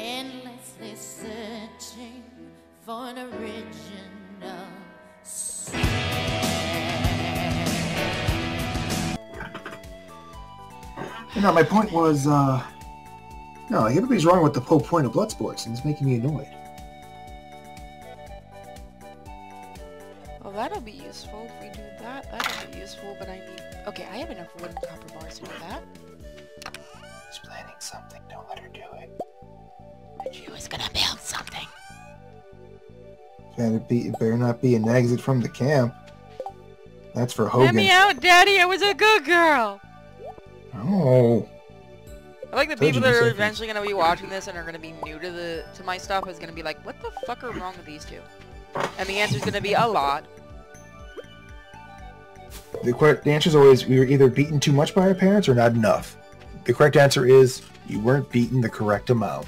endlessly searching for an original sin. You know, my point was, no, like everybody's wrong with the whole point of blood sports, and it's making me annoyed. Well, that'll be useful if we do that. That'll be useful, but I need... Okay, I have enough wooden copper bars to do that. She's planning something. Don't let her do it. She was gonna build something. It better not be an exit from the camp. That's for Hogan. Let me out, Daddy! I was a good girl! Oh. I like the people that are eventually gonna be watching this and are gonna be new to my stuff is gonna be like, what the fuck are wrong with these two? And the answer's gonna be a lot. The correct answer is always we were either beaten too much by our parents or not enough. The correct answer is you weren't beaten the correct amount.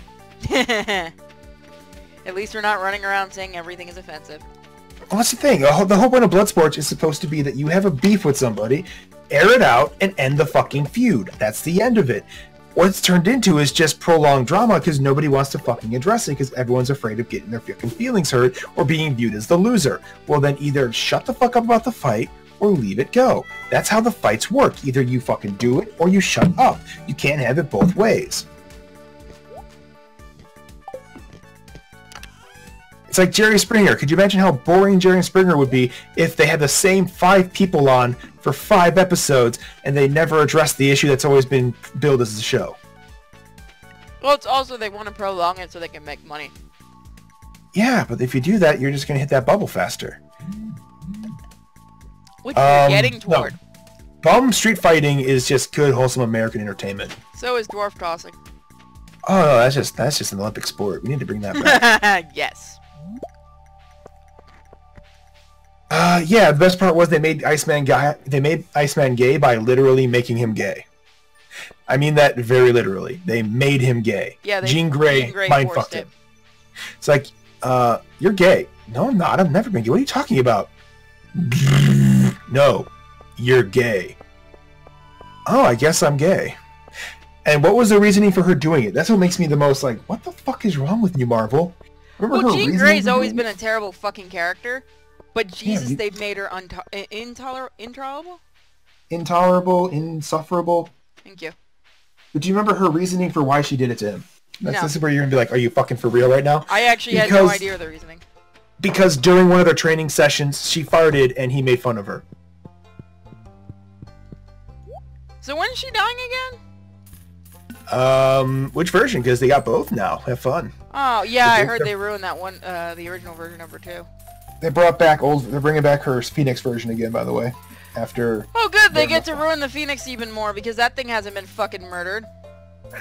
At least we're not running around saying everything is offensive. Well, that's the thing. The whole point of blood sports is supposed to be that you have a beef with somebody, air it out, and end the fucking feud. That's the end of it. What it's turned into is just prolonged drama because nobody wants to fucking address it because everyone's afraid of getting their fucking feelings hurt or being viewed as the loser. Well, then either shut the fuck up about the fight or leave it go. That's how the fights work. Either you fucking do it or you shut up. You can't have it both ways. It's like Jerry Springer. Could you imagine how boring Jerry Springer would be if they had the same 5 people on for 5 episodes and they never addressed the issue that's always been billed as the show? Well, it's also they want to prolong it so they can make money. Yeah, but if you do that, you're just going to hit that bubble faster. Which we're getting toward. No. Bum street fighting is just good, wholesome American entertainment. So is dwarf tossing. Oh, no, that's just an Olympic sport. We need to bring that back. Yes. Yeah, the best part was they made Iceman gay by literally making him gay. I mean that very literally. They made him gay. Yeah, Jean Grey mind fucked him. It's like, you're gay. No, I'm not. I've never been gay. What are you talking about? No, you're gay. Oh, I guess I'm gay. And what was the reasoning for her doing it? That's what makes me the most like, what the fuck is wrong with you, Marvel? Remember well, Jean Grey's always been a terrible fucking character. But Jesus, yeah, they've made her intolerable? Intolerable, insufferable. Thank you. But do you remember her reasoning for why she did it to him? This is where you're going to be like, are you fucking for real right now? I actually had no idea of the reasoning. Because during one of their training sessions, she farted and he made fun of her. So when's she dying again? Which version? Because they got both now. Have fun. Oh, yeah, I heard they ruined that one, the original version number 2. They brought back they're bringing back her Phoenix version again, by the way. After... Oh, good, they get to ruin the Phoenix even more, because that thing hasn't been fucking murdered.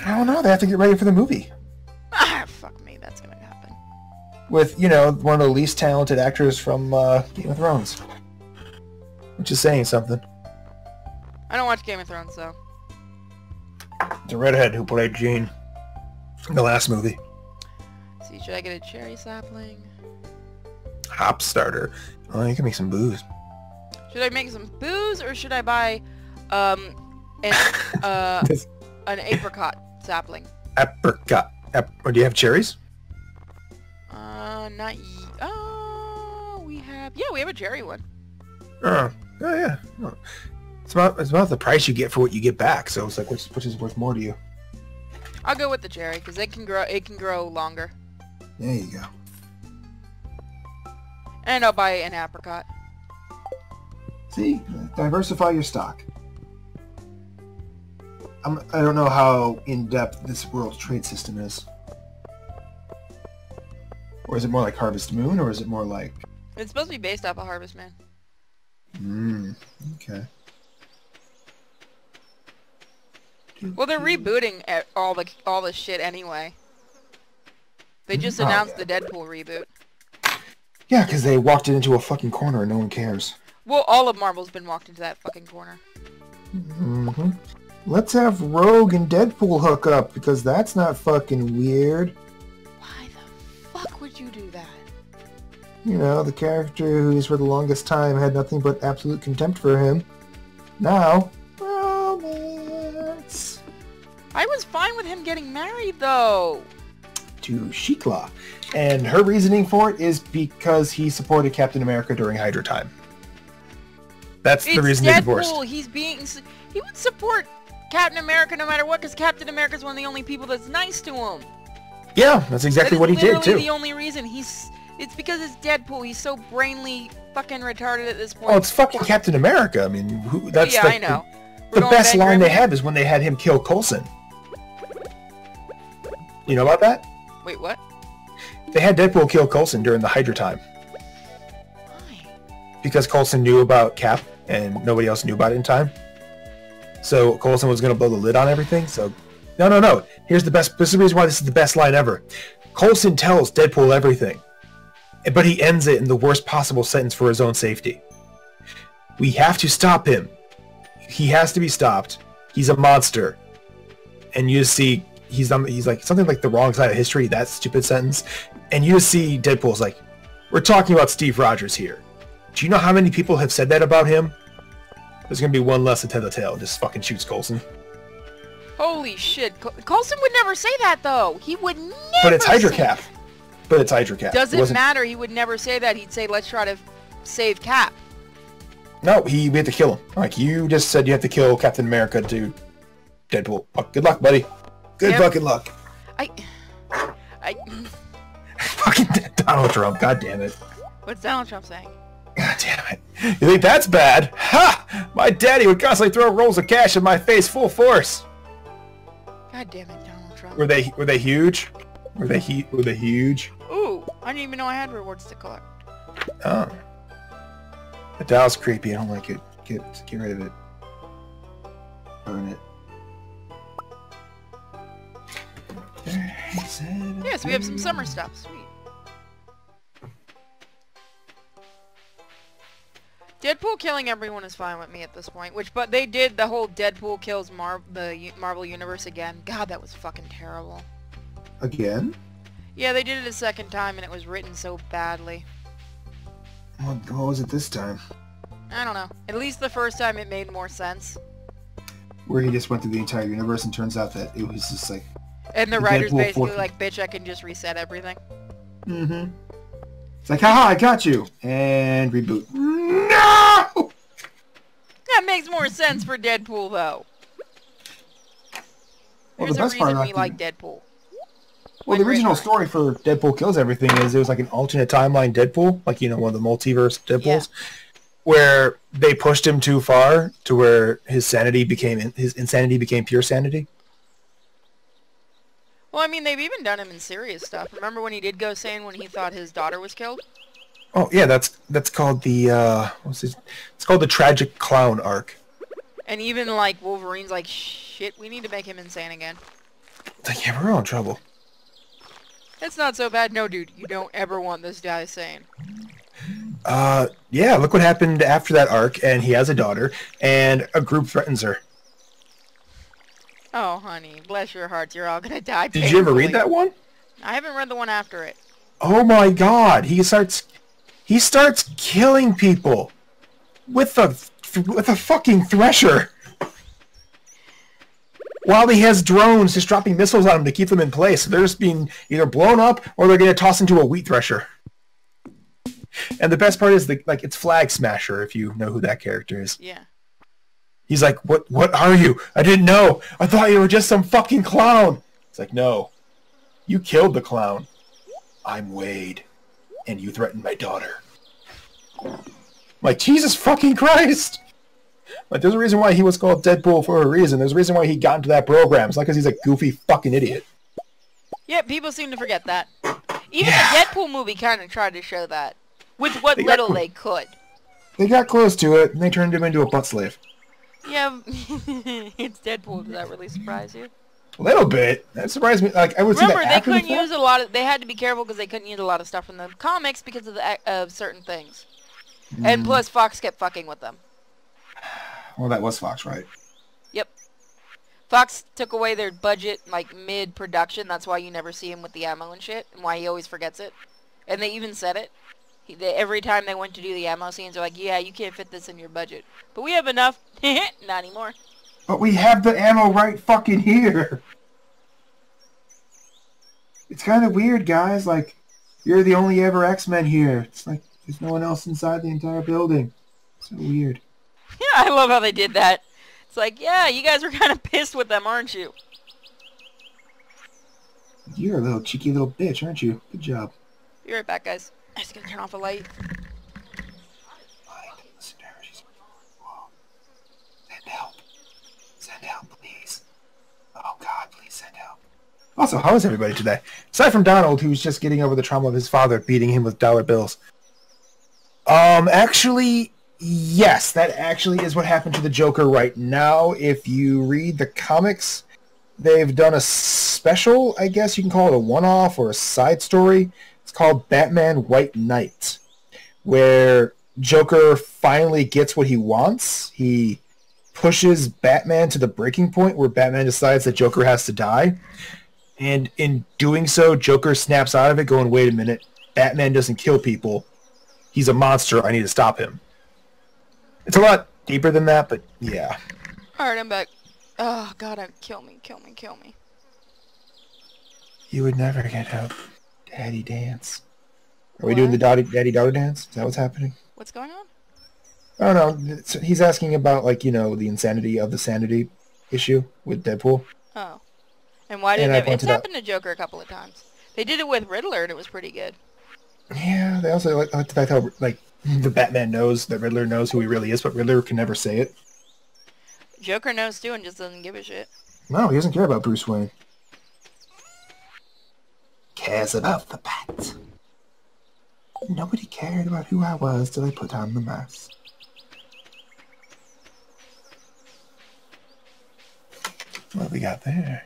I don't know, they have to get ready for the movie. Ah, fuck me, that's gonna happen. With, you know, one of the least talented actors from Game of Thrones. Which is saying something. I don't watch Game of Thrones, so... The redhead who played Jean in the last movie. Let's see, should I get a cherry sapling? Hop starter. Oh, you can make some booze. Should I make some booze or should I buy an apricot sapling? Apricot. Or do you have cherries? Not we have we have a cherry one. Oh yeah. Oh. It's about the price you get for what you get back. So it's like which is worth more to you? I'll go with the cherry because it can grow longer. There you go. And I'll buy an apricot. See? Diversify your stock. I don't know how in-depth this world's trade system is. Or is it more like Harvest Moon, or is it more like... It's supposed to be based off of Harvest Moon. Okay. Well, they're rebooting all the shit anyway. They just announced the Deadpool reboot. Yeah, because they walked it into a fucking corner and no one cares. Well, all of Marvel's been walked into that fucking corner. Let's have Rogue and Deadpool hook up, because that's not fucking weird. Why the fuck would you do that? You know, the character who's for the longest time had nothing but absolute contempt for him. Now, romance. I was fine with him getting married, though. to Shikla. And her reasoning for it is because he supported Captain America during Hydra time. That's the reason they divorced. He would support Captain America no matter what, because Captain America's one of the only people that's nice to him. Yeah, that's exactly what he did, too. Literally the only reason. It's because it's Deadpool. He's so brainly fucking retarded at this point. Oh, it's fucking Captain America. I mean, that's yeah, I know. The best line they have is when they had him kill Coulson. You know about that? Wait, what? They had Deadpool kill Coulson during the Hydra time. Why? Because Coulson knew about Cap, and nobody else knew about it in time. So Coulson was going to blow the lid on everything, so... No. Here's the best... This is the reason why this is the best line ever. Coulson tells Deadpool everything, but he ends it in the worst possible sentence for his own safety. We have to stop him. He has to be stopped. He's a monster. And you just see... He's like something like the wrong side of history, that stupid sentence. And you just see Deadpool's like, we're talking about Steve Rogers here. Do you know how many people have said that about him? There's going to be one less to tell the tale. Just fucking shoots Coulson. Holy shit. Coulson would never say that, though. He would never. But it's Hydra Cap. Doesn't matter. He would never say that. He'd say, let's try to save Cap. No, we had to kill him. Like, you just said you have to kill Captain America to Deadpool. Oh, good luck, buddy. Good fucking luck. I... Fucking Donald Trump, god damn it. What's Donald Trump saying? God damn it. You think that's bad? Ha! My daddy would constantly throw rolls of cash in my face full force. God damn it, Donald Trump. Were they huge? Were they huge? Ooh, I didn't even know I had rewards to collect. Oh. The dial's creepy, I don't like it. Get rid of it. Burn it. Yes, we have some summer stuff. Sweet. Deadpool killing everyone is fine with me at this point. But they did the whole Deadpool kills the Marvel Universe again. God, that was fucking terrible. Again? Yeah, they did it a second time, and it was written so badly. What was it this time? I don't know. At least the first time it made more sense. Where he just went through the entire universe, and turns out that it was just like... And the writer's basically like, bitch, I can just reset everything. Mm-hmm. It's like, haha, I got you! And reboot. No! That makes more sense for Deadpool, though. There's a reason we like Deadpool. Well, the original story for Deadpool Kills Everything is it was like an alternate timeline Deadpool, like, you know, one of the multiverse Deadpools, where they pushed him too far to where his insanity became pure sanity. Well, I mean, they've even done him in serious stuff. Remember when he did go sane when he thought his daughter was killed? Oh yeah, that's called the it's called the Tragic Clown arc. And even like Wolverine's like, shit, we need to make him insane again. It's like, yeah, we're all in trouble. It's not so bad. No, dude, you don't ever want this guy sane. Yeah, look what happened after that arc, and he has a daughter, and a group threatens her. Oh, honey, bless your hearts, you're all gonna die painfully. Did you ever read that one? I haven't read the one after it. Oh my god, he starts killing people with a fucking thresher. While he has drones just dropping missiles on them to keep them in place. So they're just being either blown up or they're going to toss into a wheat thresher. And the best part is, it's Flag Smasher, if you know who that character is. Yeah. He's like, what are you? I didn't know. I thought you were just some fucking clown. It's like, no. You killed the clown. I'm Wade. And you threatened my daughter. Like, Jesus fucking Christ! Like, there's a reason why he was called Deadpool for a reason. There's a reason why he got into that program. It's not because he's a goofy fucking idiot. Yeah, people seem to forget that. Even the Deadpool movie kind of tried to show that. With what little they could. They got close to it, and they turned him into a butt slave. Yeah, it's Deadpool. Does that really surprise you? A little bit. That surprised me. Like, I would see that Remember, they after couldn't use a lot of... They had to be careful because they couldn't use a lot of stuff from the comics because of certain things. And plus, Fox kept fucking with them. Well, that was Fox, right? Yep. Fox took away their budget, like, mid-production. That's why you never see him with the ammo and shit. And why he always forgets it. And they even said it. Every time they went to do the ammo scenes, they're like, yeah, you can't fit this in your budget. But we have enough. Not anymore. But we have the ammo right fucking here. It's kind of weird, guys. Like, you're the only ever X-Men here. It's like there's no one else inside the entire building. So weird. Yeah, I love how they did that. It's like, yeah, you guys were kind of pissed with them, aren't you? You're a little cheeky little bitch, aren't you? Good job. Be right back, guys. I'm just gonna turn off a light. Listen to her. She's... Whoa. Send help. Send help, please. Oh, God, please send help. Also, how is everybody today? Aside from Donald, who's just getting over the trauma of his father beating him with dollar bills. Actually, yes, that actually is what happened to the Joker right now. If you read the comics, they've done a special, I guess you can call it a one-off or a side story. It's called Batman White Knight, where Joker finally gets what he wants. He pushes Batman to the breaking point where Batman decides that Joker has to die. And in doing so, Joker snaps out of it going, wait a minute, Batman doesn't kill people. He's a monster. I need to stop him. It's a lot deeper than that, but yeah. Alright, I'm back. Oh, God, kill me, kill me, kill me. You would never get help. Daddy dance. Are we doing the daddy-daughter dance? Is that what's happening? What's going on? I don't know. He's asking about, like, you know, the insanity of the sanity issue with Deadpool. Oh. And why did it... It's happened to Joker a couple of times. They did it with Riddler, and it was pretty good. Yeah, they also like the fact how, like, the Batman knows that Riddler knows who he really is, but Riddler can never say it. Joker knows, too, and just doesn't give a shit. No, he doesn't care about Bruce Wayne. Cares about the bat. Nobody cared about who I was till I put on the mask. What have we got there?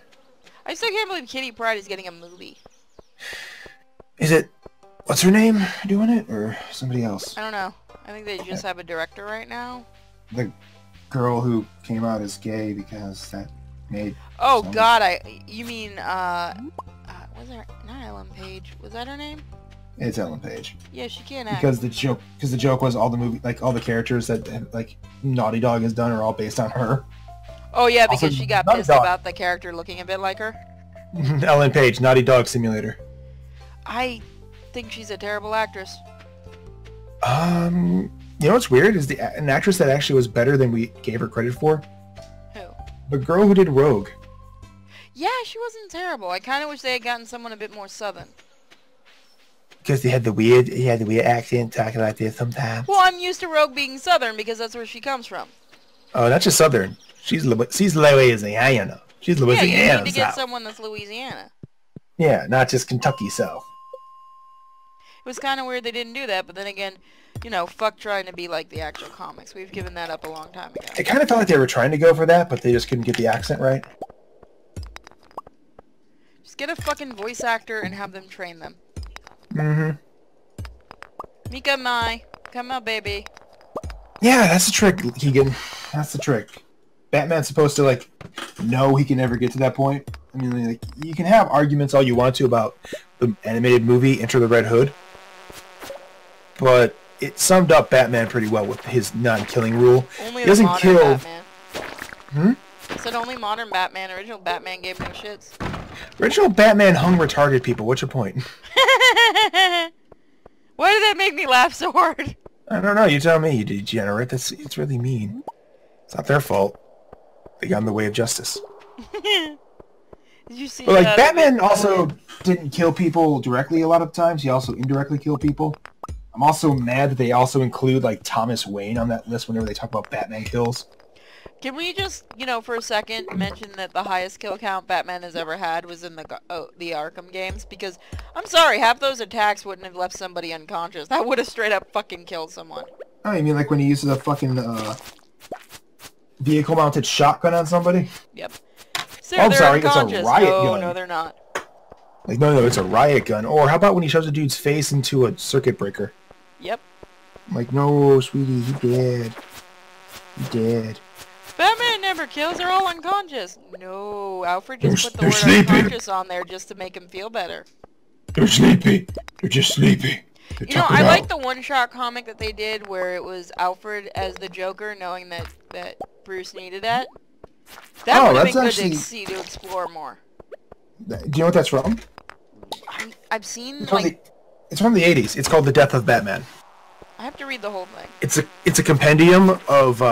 I still can't believe Kitty Pryde is getting a movie. Is it... What's her name doing it, or somebody else? I don't know. I think they just have a director right now. The girl who came out as gay because that made... Oh, God, you mean, was there... Not Ellen Page. Was that her name? It's Ellen Page. Yeah, she can't act. Because the joke was all the movie, like, all the characters that, like, Naughty Dog has done are all based on her. Oh, yeah, because Also, she got Naughty pissed Dog. about the character looking a bit like her. Ellen Page, Naughty Dog Simulator. I think she's a terrible actress. You know what's weird is an actress that actually was better than we gave her credit for. Who? The girl who did Rogue. Yeah, she wasn't terrible. I kind of wish they had gotten someone a bit more southern. Because he had the weird accent talking like this sometimes. Well, I'm used to Rogue being southern because that's where she comes from. Oh, not just southern. She's Louisiana. She's Louisiana. Yeah, you need to get South. someone that's Louisiana. Yeah, not just Kentucky South. It was kind of weird they didn't do that, but then again, you know, fuck trying to be like the actual comics. We've given that up a long time ago. It kind of felt like they were trying to go for that, but they just couldn't get the accent right. Just get a fucking voice actor and have them train them. Mm-hmm. Mika Mai, come out, baby. Yeah, that's the trick, Keegan. That's the trick. Batman's supposed to, like, know he can never get to that point. I mean, like, you can have arguments all you want to about the animated movie Enter the Red Hood, but it summed up Batman pretty well with his non-killing rule. Only He doesn't kill. Batman. Hmm? I said only modern Batman. Original Batman gave no shits. Original Batman hung retarded people. What's your point? Why did that make me laugh so hard? I don't know. You tell me, you degenerate. It's really mean. It's not their fault. They got in the way of justice. Did you see? But like Batman also didn't kill people directly a lot of times. He also indirectly killed people. I'm also mad that they also include like Thomas Wayne on that list whenever they talk about Batman kills. Can we just, you know, for a second mention that the highest kill count Batman has ever had was in the Arkham games? Because, I'm sorry, half those attacks wouldn't have left somebody unconscious. That would have straight up fucking killed someone. Oh, you mean like when he uses a fucking vehicle-mounted shotgun on somebody? Yep. Sir, I'm they're sorry, it's a unconscious. riot gun. No, they're not. Like, no, it's a riot gun. Or how about when he shoves a dude's face into a circuit breaker? Yep. I'm like, no, sweetie, he dead. He dead. Batman never kills, they're all unconscious. No, Alfred just put the they're word sleeping. unconscious on there just to make him feel better. They're sleepy. They're just sleepy. You know, I like the one-shot comic that they did where it was Alfred as the Joker knowing that Bruce needed that. That would have been good to see, to explore more. Do you know what that's from? I've seen It's from the 80s. It's called The Death of Batman. I have to read the whole thing. It's a compendium of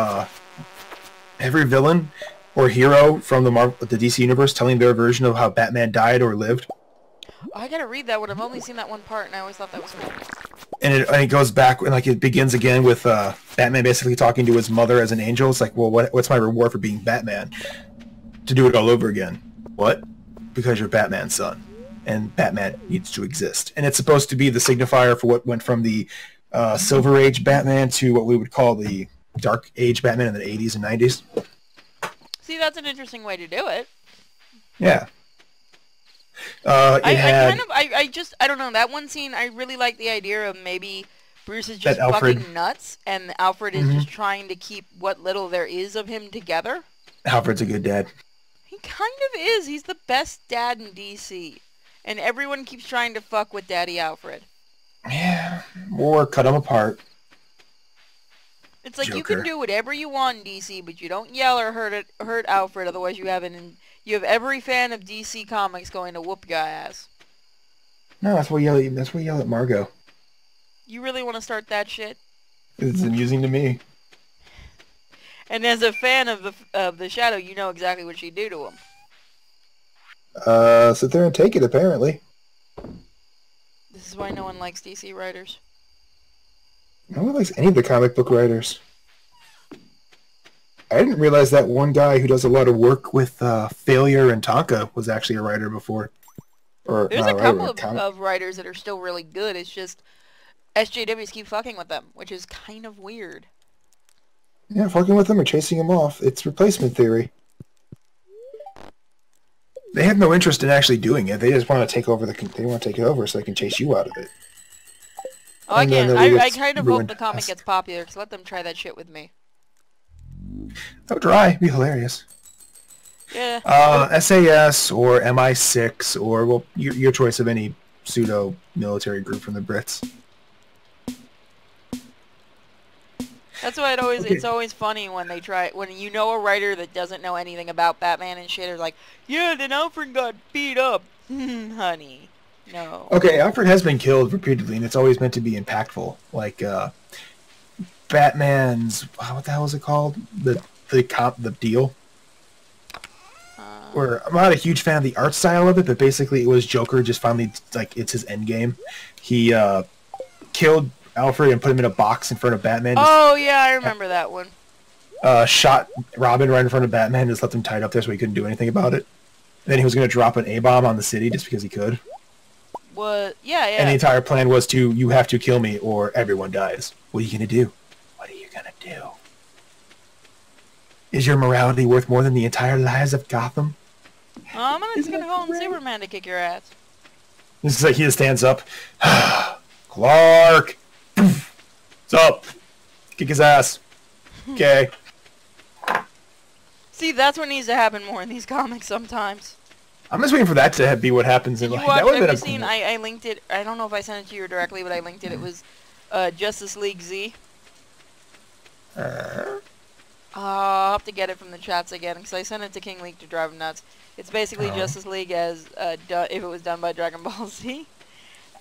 every villain or hero from the DC universe telling their version of how Batman died or lived. Oh, I gotta read that one. I've only seen that one part, and I always thought that was cool. And it goes back, and like it begins again with Batman basically talking to his mother as an angel. It's like, well, what's my reward for being Batman? To do it all over again. What? Because you're Batman's son, and Batman needs to exist. And it's supposed to be the signifier for what went from the Silver Age Batman to what we would call the Dark Age Batman in the 80s and 90s. See, that's an interesting way to do it. Yeah. I don't know, that one scene, I really like the idea of maybe Bruce is just fucking nuts, and Alfred is just trying to keep what little there is of him together. Alfred's a good dad. He kind of is. He's the best dad in DC. And everyone keeps trying to fuck with Daddy Alfred. Yeah, or cut him apart. It's like, Joker. you can do whatever you want in DC, but you don't yell or hurt Alfred, otherwise you have every fan of DC Comics going to whoop your ass. No, that's why you yell at Margot. You really want to start that shit? It's amusing to me. And as a fan of the Shadow, you know exactly what she'd do to him. Sit there and take it, apparently. This is why no one likes DC writers. No one likes any of the comic book writers. I didn't realize that one guy who does a lot of work with Failure and Tonka was actually a writer before. There's a couple of writers that are still really good. It's just SJWs keep fucking with them, which is kind of weird. Yeah, fucking with them or chasing them off. It's replacement theory. They have no interest in actually doing it. They just want to take over they want to take it over so they can chase you out of it. Oh, I kind of hope the comic gets popular, because let them try that shit with me. Oh, try. It'd be hilarious. Yeah. SAS or MI6 or, well, your choice of any pseudo-military group from the Brits. That's why it's always funny when you know a writer that doesn't know anything about Batman and shit, are like, yeah, then Alfred got beat up. Honey. No. Okay, Alfred has been killed repeatedly, and it's always meant to be impactful. Like, Batman's, what the hell was it called? The Deal? Where I'm not a huge fan of the art style of it, but basically it was Joker just finally, like, it's his endgame. He, killed Alfred and put him in a box in front of Batman. Oh, yeah, I remember that one. Shot Robin right in front of Batman and just left him tied up there so he couldn't do anything about it. And then he was going to drop an A-bomb on the city just because he could. What? Yeah. And the entire plan was you have to kill me or everyone dies. What are you going to do? What are you going to do? Is your morality worth more than the entire lives of Gotham? I'm just going to call on Superman to kick your ass. This is like he just stands up. Clark! What's up? Kick his ass. Okay. See, that's what needs to happen more in these comics sometimes. I'm just waiting for that to be what happens in life. Have you seen, I linked it, I don't know if I sent it to you directly, but I linked it. It was Justice League Z. I'll have to get it from the chats again, because I sent it to King League to drive him nuts. It's basically Justice League as if it was done by Dragon Ball Z.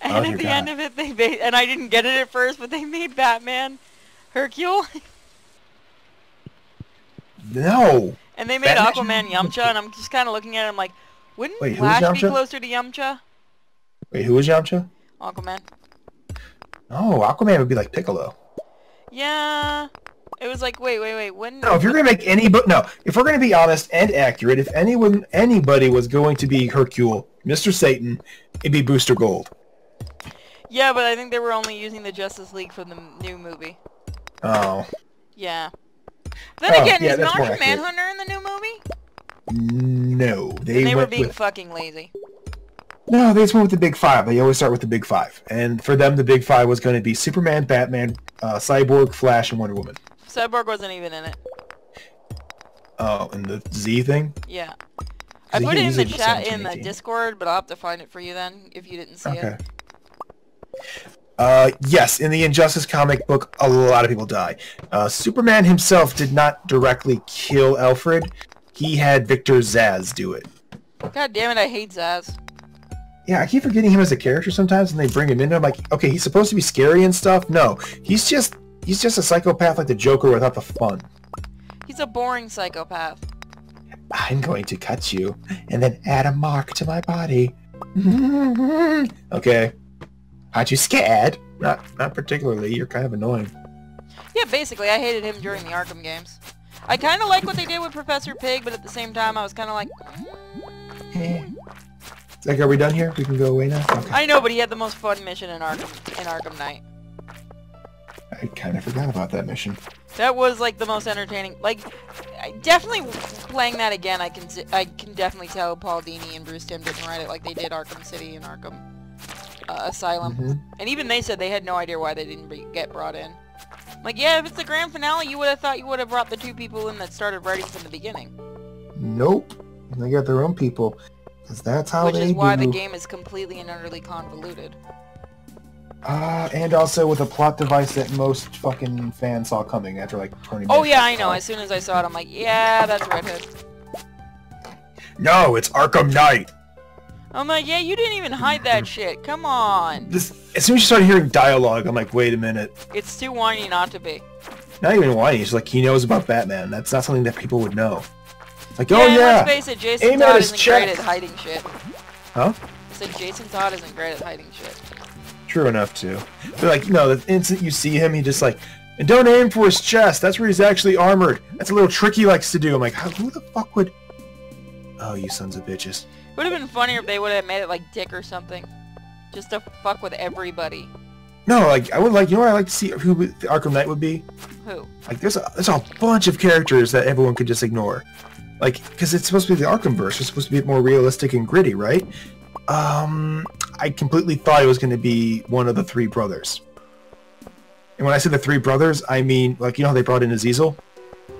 And at the end of it, and I didn't get it at first, but they made Batman Hercule. No. And they made Aquaman Yamcha, and I'm just kind of looking at it, I'm like, wouldn't Flash be closer to Yamcha? Wait, who was Yamcha? Aquaman. Oh, Aquaman would be like Piccolo. Yeah. It was like, wait, when... No, if you're going to make if we're going to be honest and accurate, if anybody was going to be Hercule, Mr. Satan, it'd be Booster Gold. Yeah, but I think they were only using the Justice League for the new movie. Oh. Yeah. Then again, is Martian Manhunter in the new movie? No. They were being fucking lazy. No, they just went with the big five. They always start with the big five. And for them, the big five was going to be Superman, Batman, Cyborg, Flash, and Wonder Woman. Cyborg wasn't even in it. Oh, in the Z thing? Yeah. I put it in the chat in the Discord, but I'll have to find it for you then, if you didn't see it. Yes, in the Injustice comic book, a lot of people die. Superman himself did not directly kill Alfred. He had Victor Zsasz do it. God damn it, I hate Zsasz. Yeah, I keep forgetting him as a character sometimes, and they bring him in. And I'm like, okay, he's supposed to be scary and stuff. No, he's just a psychopath like the Joker without the fun. He's a boring psychopath. I'm going to cut you and then add a mark to my body. Okay. Aren't you scared? Not particularly. You're kind of annoying. Yeah, basically, I hated him during the Arkham games. I kind of like what they did with Professor Pig, but at the same time, I was kind of like... Like, are we done here? We can go away now? Okay. I know, but he had the most fun mission in Arkham Knight. I kind of forgot about that mission. That was, like, the most entertaining... Like, definitely playing that again, I can definitely tell Paul Dini and Bruce Timm didn't write it like they did Arkham City and Arkham Asylum. And even they said they had no idea why they didn't get brought in. Like, yeah, if it's the grand finale, you would have thought you would have brought the 2 people in that started writing from the beginning. Nope. They got their own people. Because that's how they do. Which is why the game is completely and utterly convoluted. And also with a plot device that most fucking fans saw coming after like 20 minutes. Oh yeah, I know. As soon as I saw it, I'm like, yeah, that's Red Hood. No, it's Arkham Knight. I'm like, yeah, you didn't even hide that shit. Come on. As soon as you started hearing dialogue, I'm like, wait a minute. It's too whiny not to be. Not even whiny. It's like he knows about Batman. That's not something that people would know. Like, yeah, oh yeah. Let's face it, Jason Todd isn't great at hiding shit. Huh? I said Jason Todd isn't great at hiding shit. True enough too. But like, no, the instant you see him, he just like, and don't aim for his chest. That's where he's actually armored. That's a little trick he likes to do. I'm like, who the fuck would? Oh, you sons of bitches. Would have been funnier if they would have made it like Dick or something, just to fuck with everybody. No, like I would like, you know what I like to see who the Arkham Knight would be? Who? Like there's a bunch of characters that everyone could just ignore. Like, because it's supposed to be the Arkhamverse, it's supposed to be more realistic and gritty, right? I completely thought it was going to be one of the 3 brothers. And when I say the 3 brothers, I mean, like, you know how they brought in Azazel?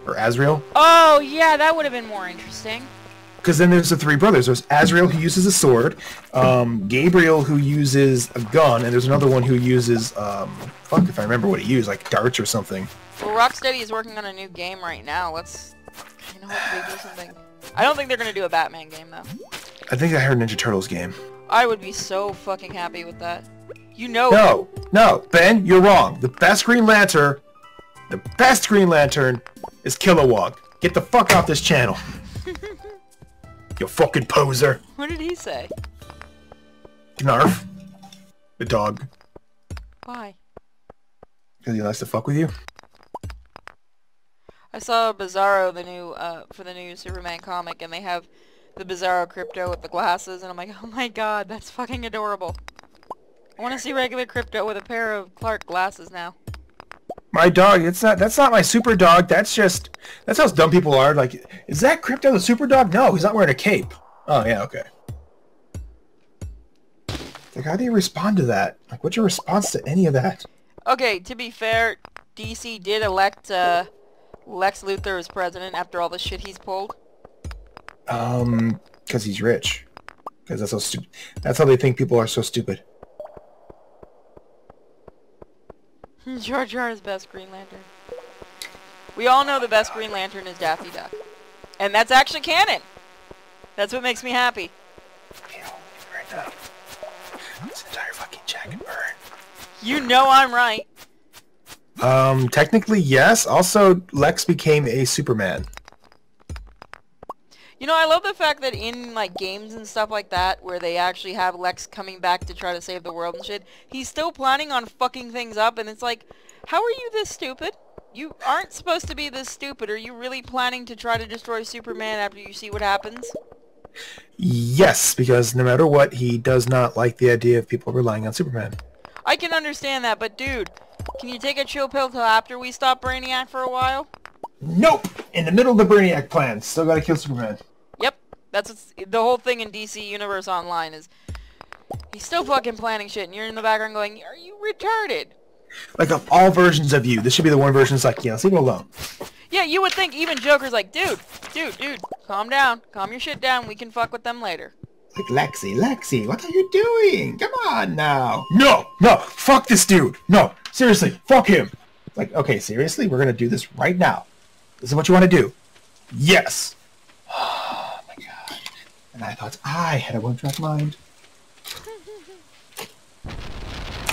Or Azrael? Oh, yeah, that would have been more interesting. Because then there's the 3 brothers. There's Azrael, who uses a sword, Gabriel, who uses a gun, and there's another one who uses, fuck if I remember what he used, like darts or something. Well, Rocksteady is working on a new game right now. Let's, hope they do something. I don't think they're going to do a Batman game, though. I think I heard Ninja Turtles game. I would be so fucking happy with that. You know... No, Ben, you're wrong. The best Green Lantern is Kilowog. Get the fuck off this channel. You fucking poser. What did he say? Gnarf. The dog. Why? Because he likes to fuck with you. I saw Bizarro, the new, for the new Superman comic, and they have the Bizarro Crypto with the glasses, and I'm like, oh my god, that's fucking adorable. I want to see regular Crypto with a pair of Clark glasses now. My dog, that's not my super dog, that's how dumb people are. Like, is that Crypto the super dog? No, he's not wearing a cape. Oh, yeah, okay. Like, how do you respond to that? Like, what's your response to any of that? Okay, to be fair, DC did elect, Lex Luthor as president after all the shit he's pulled. Because he's rich. Because that's so stupid. That's how they think people are so stupid. Jar Jar is best Green Lantern. We all know the best Green Lantern is Daffy Duck. And that's actually canon! That's what makes me happy. Right now. This entire fucking jacket burn. You know I'm right. Technically, yes. Also, Lex became a Superman. You know, I love the fact that in, like, games and stuff like that, where they actually have Lex coming back to try to save the world and shit, he's still planning on fucking things up, and it's like, how are you this stupid? You aren't supposed to be this stupid. Are you really planning to try to destroy Superman after you see what happens? Yes, because no matter what, he does not like the idea of people relying on Superman. I can understand that, but dude, can you take a chill pill till after we stop Brainiac for a while? Nope! In the middle of the Brainiac plan, still gotta kill Superman. Yep, that's what's, the whole thing in DC Universe Online is, he's still fucking planning shit, and you're in the background going, are you retarded? Like, of all versions of you, this should be the one version that's like, yeah, let's leave it alone. Yeah, you would think even Joker's like, dude, calm down, calm your shit down, we can fuck with them later. Like, Lexi, what are you doing? Come on now. No, fuck this dude. No, seriously, fuck him. Like, okay, seriously, we're gonna do this right now. This is what you want to do. Yes. Oh my god. And I thought I had a one-track mind.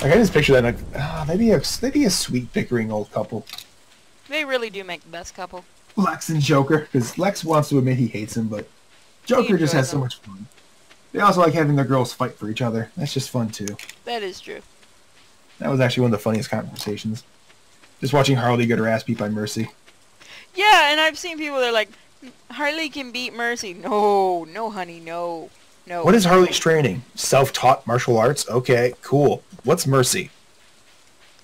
Like, I just picture that, like, they'd be a sweet bickering old couple. They really do make the best couple. Lex and Joker, because Lex wants to admit he hates him, but Joker just has so much fun. They also like having their girls fight for each other. That's just fun, too. That is true. That was actually one of the funniest conversations. Just watching Harley get her ass beat by Mercy. Yeah, and I've seen people that are like, Harley can beat Mercy. No, no, honey, no. No. What is Harley's training? Self-taught martial arts? Okay, cool. What's Mercy?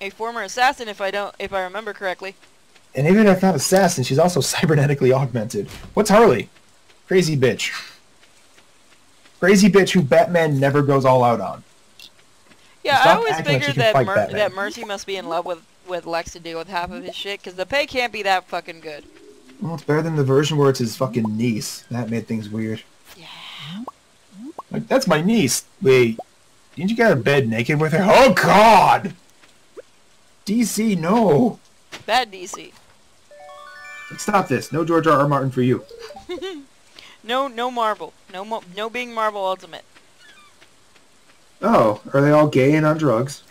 A former assassin, if I remember correctly. And even if not assassin, she's also cybernetically augmented. What's Harley? Crazy bitch. Crazy bitch who Batman never goes all out on. Yeah, I always figured that Mercy must be in love with Lex to deal with half of his shit, because the pay can't be that fucking good. Well, it's better than the version where it's his fucking niece. That made things weird. Yeah. Like, that's my niece. Wait, didn't you get out of bed naked with her? Oh, God! DC, no! Bad DC. Stop this. No George R. R. Martin for you. No Marvel. No being Marvel Ultimate. Oh, are they all gay and on drugs?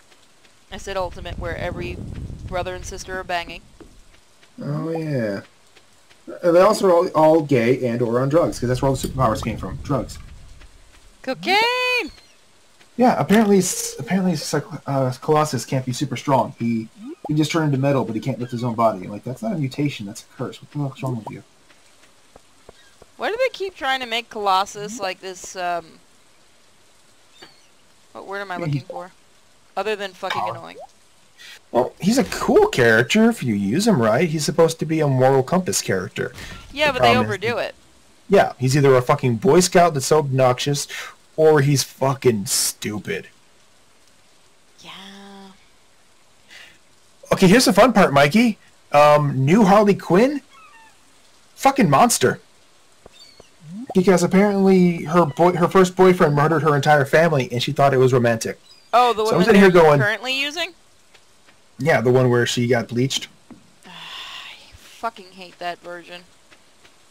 I said Ultimate, where every brother and sister are banging. Oh, yeah. They also are all gay and or on drugs, because that's where all the superpowers came from. Drugs. Cocaine! Yeah, apparently Colossus can't be super strong. He can just turn into metal, but he can't lift his own body. Like, that's not a mutation, that's a curse. What the hell's wrong with you? Why do they keep trying to make Colossus like this, what word am I looking for? Other than fucking annoying. Well, he's a cool character if you use him right. He's supposed to be a moral compass character. Yeah, but they overdo it. Yeah, he's either a fucking Boy Scout that's so obnoxious, or he's fucking stupid. Yeah. Okay, here's the fun part, Mikey. New Harley Quinn? Fucking monster. Because apparently her first boyfriend murdered her entire family, and she thought it was romantic. Oh, the one that they're currently using? Yeah, the one where she got bleached. I fucking hate that version.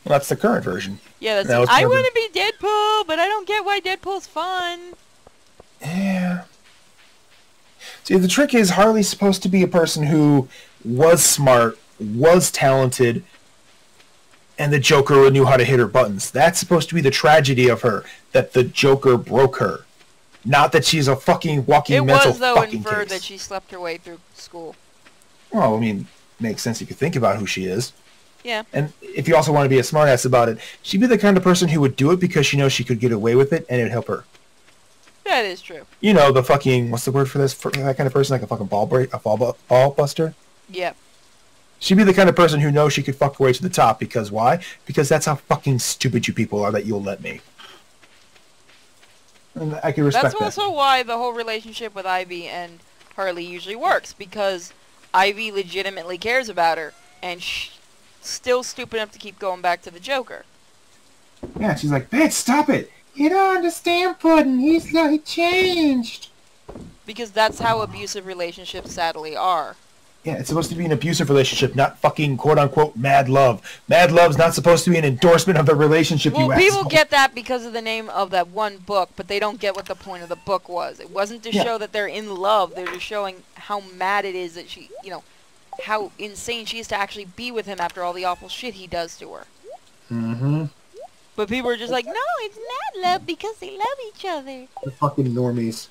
Well, that's the current version. Yeah, that's I want to be Deadpool, but I don't get why Deadpool's fun. Yeah. See, the trick is Harley's supposed to be a person who was smart, was talented, and the Joker knew how to hit her buttons. That's supposed to be the tragedy of her, that the Joker broke her. Not that she's a fucking walking mental fucking case. It was, though, inferred that she slept her way through school. Well, I mean, makes sense if you think about who she is. Yeah. And if you also want to be a smartass about it, she'd be the kind of person who would do it because she knows she could get away with it, and it'd help her. That is true. You know, the fucking, what's the word for this? For that kind of person, like a fucking ball buster? Yeah. She'd be the kind of person who knows she could fuck her way to the top, because why? Because that's how fucking stupid you people are that you'll let me. And I can respect that. That's also why the whole relationship with Ivy and Harley usually works, because Ivy legitimately cares about her, and still stupid enough to keep going back to the Joker. Yeah, she's like, bitch, stop it! You don't understand, Puddin'. He changed. Because that's how abusive relationships sadly are. Yeah, it's supposed to be an abusive relationship, not fucking quote-unquote mad love. Mad love's not supposed to be an endorsement of the relationship, you asshole. Well, people get that because of the name of that one book, but they don't get what the point of the book was. It wasn't to show that they're in love. They're just showing how mad it is that she, you know, how insane she is to actually be with him after all the awful shit he does to her. Mm-hmm. But people are just like, no, it's not love because they love each other. The fucking normies.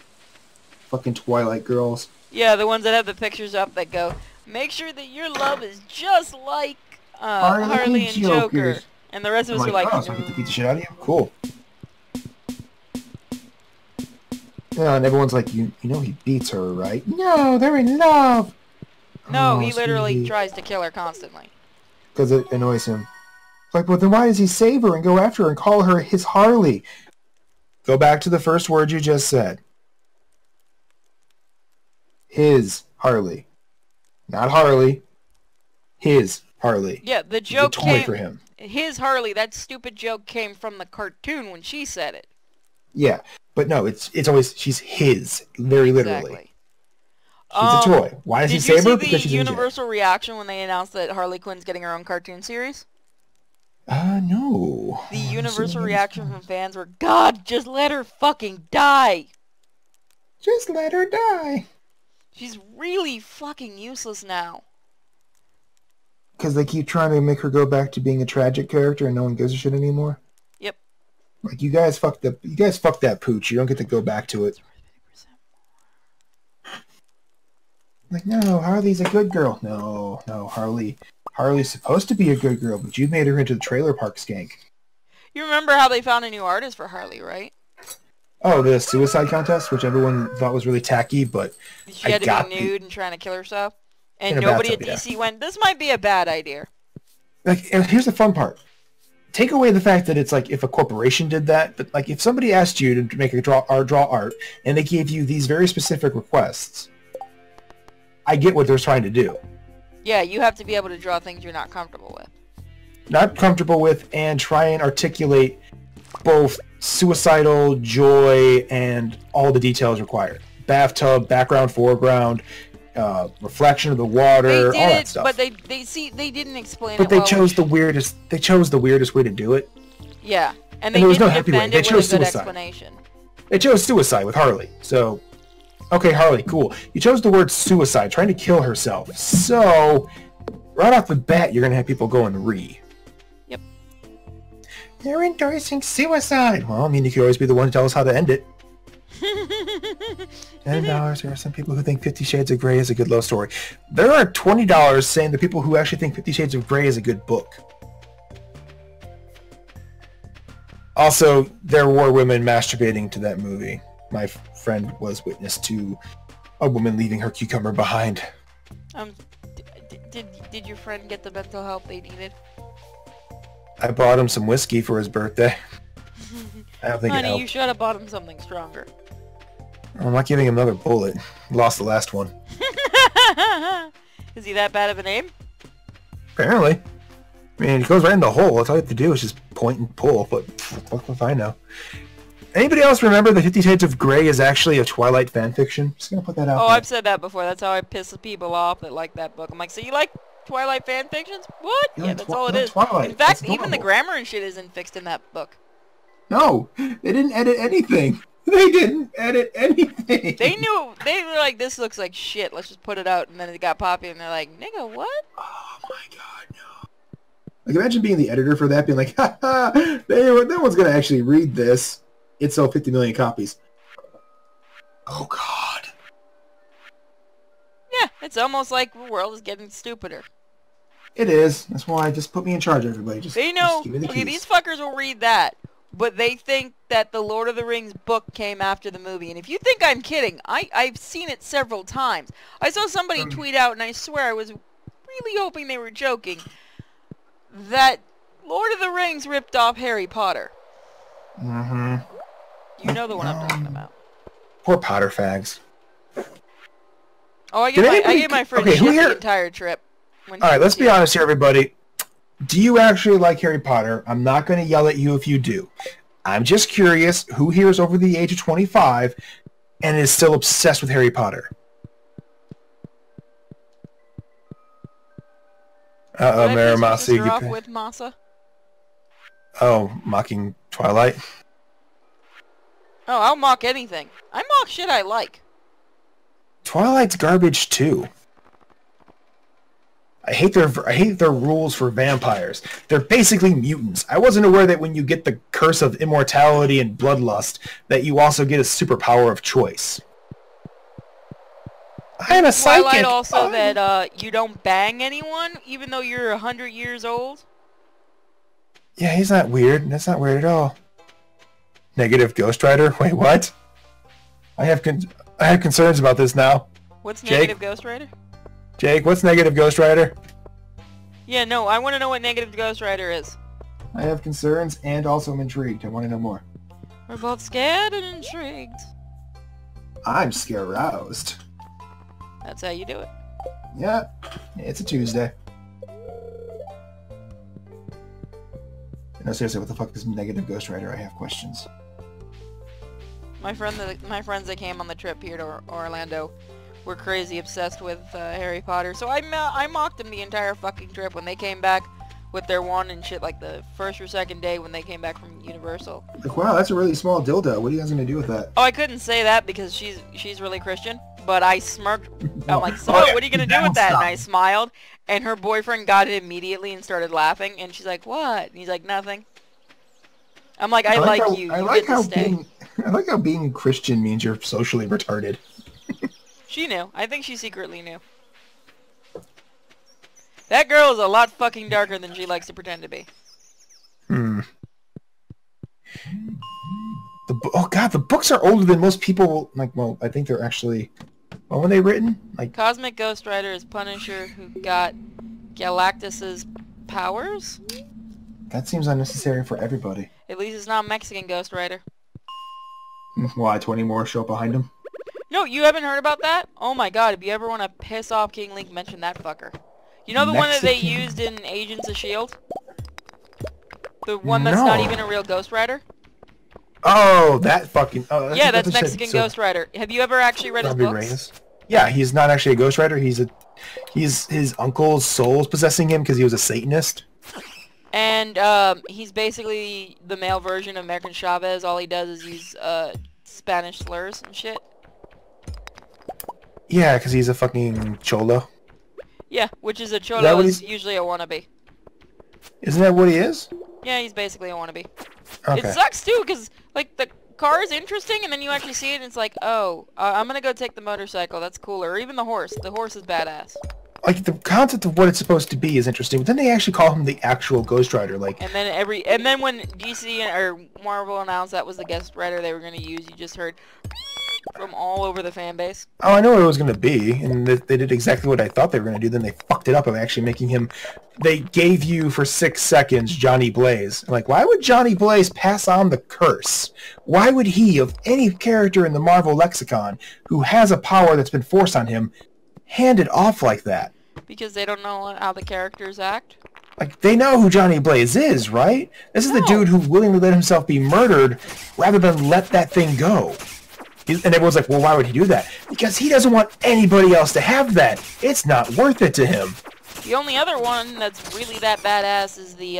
Fucking Twilight girls. Yeah, the ones that have the pictures up that go, make sure that your love is just like Harley and Joker. And the rest of us are like, oh, so I get to beat the shit out of you? Cool. Yeah, and everyone's like, you know he beats her, right? No, they're in love! No, he literally tries to kill her constantly. Because it annoys him. Like, well, then why does he save her and go after her and call her his Harley? Go back to the first word you just said. His Harley. Not Harley. His Harley. Yeah, the joke came... toy for him. His Harley, that stupid joke came from the cartoon when she said it. Yeah, but no, it's always, she's his, very literally. Exactly. She's a toy. Why does he save her? Because she's Did you see the universal reaction when they announced that Harley Quinn's getting her own cartoon series? No. The universal reaction from fans were, God, just let her fucking die. Just let her die. She's really fucking useless now. Because they keep trying to make her go back to being a tragic character and no one gives a shit anymore. Yep. Like, you guys fucked that pooch. You don't get to go back to it. Like, no, Harley's a good girl. No, Harley's supposed to be a good girl, but you made her into the trailer park skank. You remember how they found a new artist for Harley, right? Oh, the suicide contest, which everyone thought was really tacky, but she had to be nude and trying to kill herself. And nobody at DC went, this might be a bad idea. Like, and here's the fun part. Take away the fact that it's like if a corporation did that, but like if somebody asked you to make a draw art, and they gave you these very specific requests, I get what they're trying to do. Yeah, you have to be able to draw things you're not comfortable with. Not comfortable with, and try and articulate both suicidal, joy, and all the details required. Bathtub, background, foreground, reflection of the water, all that stuff. But they didn't explain it. But they chose the weirdest. They chose the weirdest way to do it. Yeah, and there was no happy way. They chose suicide. They chose suicide with Harley. So, okay, Harley, cool. You chose the word suicide, trying to kill herself. So, right off the bat, you're gonna have people going re. Yep. They're endorsing suicide. Well, I mean, you could always be the one to tell us how to end it. $10. There are some people who think 50 Shades of Grey is a good love story. There are $20 saying the people who actually think 50 Shades of Grey is a good book. Also, there were women masturbating to that movie. My friend was witness to a woman leaving her cucumber behind. Did your friend get the mental help they needed? I bought him some whiskey for his birthday. I don't think it helped. Honey, you should have bought him something stronger. I'm not giving him another bullet. Lost the last one. Is he that bad of a name? Apparently. I mean, it goes right in the hole. That's all you have to do is just point and pull. But what if I know? Anybody else remember that 50 Shades of Grey is actually a Twilight fanfiction? Just gonna put that out there. I've said that before. That's how I piss people off that like that book. I'm like, so you like Twilight fanfictions? What? Yeah, that's all it is. Twilight. In fact, even the grammar and shit isn't fixed in that book. No, they didn't edit anything. They didn't edit anything. They knew. They were like, this looks like shit. Let's just put it out. And then it got popular, and they're like, nigga, what? Oh my god, no. Like, imagine being the editor for that, being like, ha ha, no one's gonna actually read this. It sold 50 million copies. Oh god. Yeah, it's almost like the world is getting stupider. It is. That's why just put me in charge, everybody. They know. Just give me the keys. Okay, these fuckers will read that. But they think that the Lord of the Rings book came after the movie. And if you think I'm kidding, I've seen it several times. I saw somebody tweet out, and I swear I was really hoping they were joking, that Lord of the Rings ripped off Harry Potter. Mm-hmm. You know the one I'm talking about. Poor Potter fags. Oh, I gave my friend shit the entire trip. Alright, let's be honest here, everybody. Do you actually like Harry Potter? I'm not going to yell at you if you do. I'm just curious who here is over the age of 25 and is still obsessed with Harry Potter. Uh-oh, Marimasi. Off with Masa? Oh, mocking Twilight? Oh, I'll mock anything. I mock shit I like. Twilight's garbage too. I hate their rules for vampires. They're basically mutants. I wasn't aware that when you get the curse of immortality and bloodlust, that you also get a superpower of choice. I am a psychic. Twilight also that you don't bang anyone, even though you're 100 years old? Yeah, he's not weird. That's not weird at all. Negative Ghost Rider? Wait, what? I have concerns about this now. What's Negative Ghost Rider? Jake, what's Negative Ghost Rider? Yeah, no, I want to know what Negative Ghost Rider is. I have concerns, and also I'm intrigued. I want to know more. We're both scared and intrigued. I'm scare-roused. That's how you do it. Yeah, it's a Tuesday. No, seriously, what the fuck is Negative Ghost Rider? I have questions. My friends that came on the trip here to Orlando were crazy obsessed with Harry Potter, so I mocked them the entire fucking trip when they came back with their wand and shit, like the first or second day when they came back from Universal. Like, wow, that's a really small dildo. What are you guys gonna do with that? Oh, I couldn't say that because she's really Christian, but I smirked. I'm like, so Oh, yeah, what are you gonna that do with won't that? stop. And I smiled, and her boyfriend got it immediately and started laughing, and she's like, what? And he's like, nothing. I'm like, I like you. I You like get to how stay. I like how being Christian means you're socially retarded. She knew. I think she secretly knew. That girl is a lot fucking darker than she likes to pretend to be. Hmm. Oh god, the books are older than most people. Like, well, I think they're actually. When were they written? Like, Cosmic Ghost Rider is Punisher who got Galactus's powers? that seems unnecessary for everybody. At least it's not Mexican Ghost Rider. Why? 20 more show up behind him. No, you haven't heard about that? Oh my god, if you ever want to piss off King Link, mention that fucker. You know the one that they Mexican? used in Agents of S.H.I.E.L.D.? The one that's not No. even a real Ghost Rider? Oh, that fucking. Oh, Yeah, that's what they said. Mexican So, Ghost Rider. Have you ever actually read his Robbie books? Reyes. Yeah, he's not actually a Ghost Rider. He's his uncle's soul's possessing him because he was a Satanist. And he's basically the male version of American Chavez. All he does is use Spanish slurs and shit. Yeah, because he's a fucking cholo. Yeah, which is a that cholo what is he's- usually a wannabe. Isn't that what he is? Yeah, he's basically a wannabe. Okay. It sucks too, because like the car is interesting, and then you actually see it, and it's like, oh, I'm gonna go take the motorcycle. That's cooler. Or even the horse. The horse is badass. Like, the concept of what it's supposed to be is interesting, but then they actually call him the actual Ghost Rider. Like, And then when DC or Marvel announced that was the guest writer they were gonna use, you just heard from all over the fan base. oh, I know what it was going to be, and they did exactly what I thought they were going to do. Then they fucked it up of actually making him. They gave you for 6 seconds Johnny Blaze. Like, why would Johnny Blaze pass on the curse? Why would he, of any character in the Marvel lexicon who has a power that's been forced on him, hand it off like that? Because they don't know how the characters act. Like, they know who Johnny Blaze is, right? This is the No. dude who willingly let himself be murdered rather than let that thing go. And everyone's like, well, why would he do that? Because he doesn't want anybody else to have that. It's not worth it to him. The only other one that's really that badass is the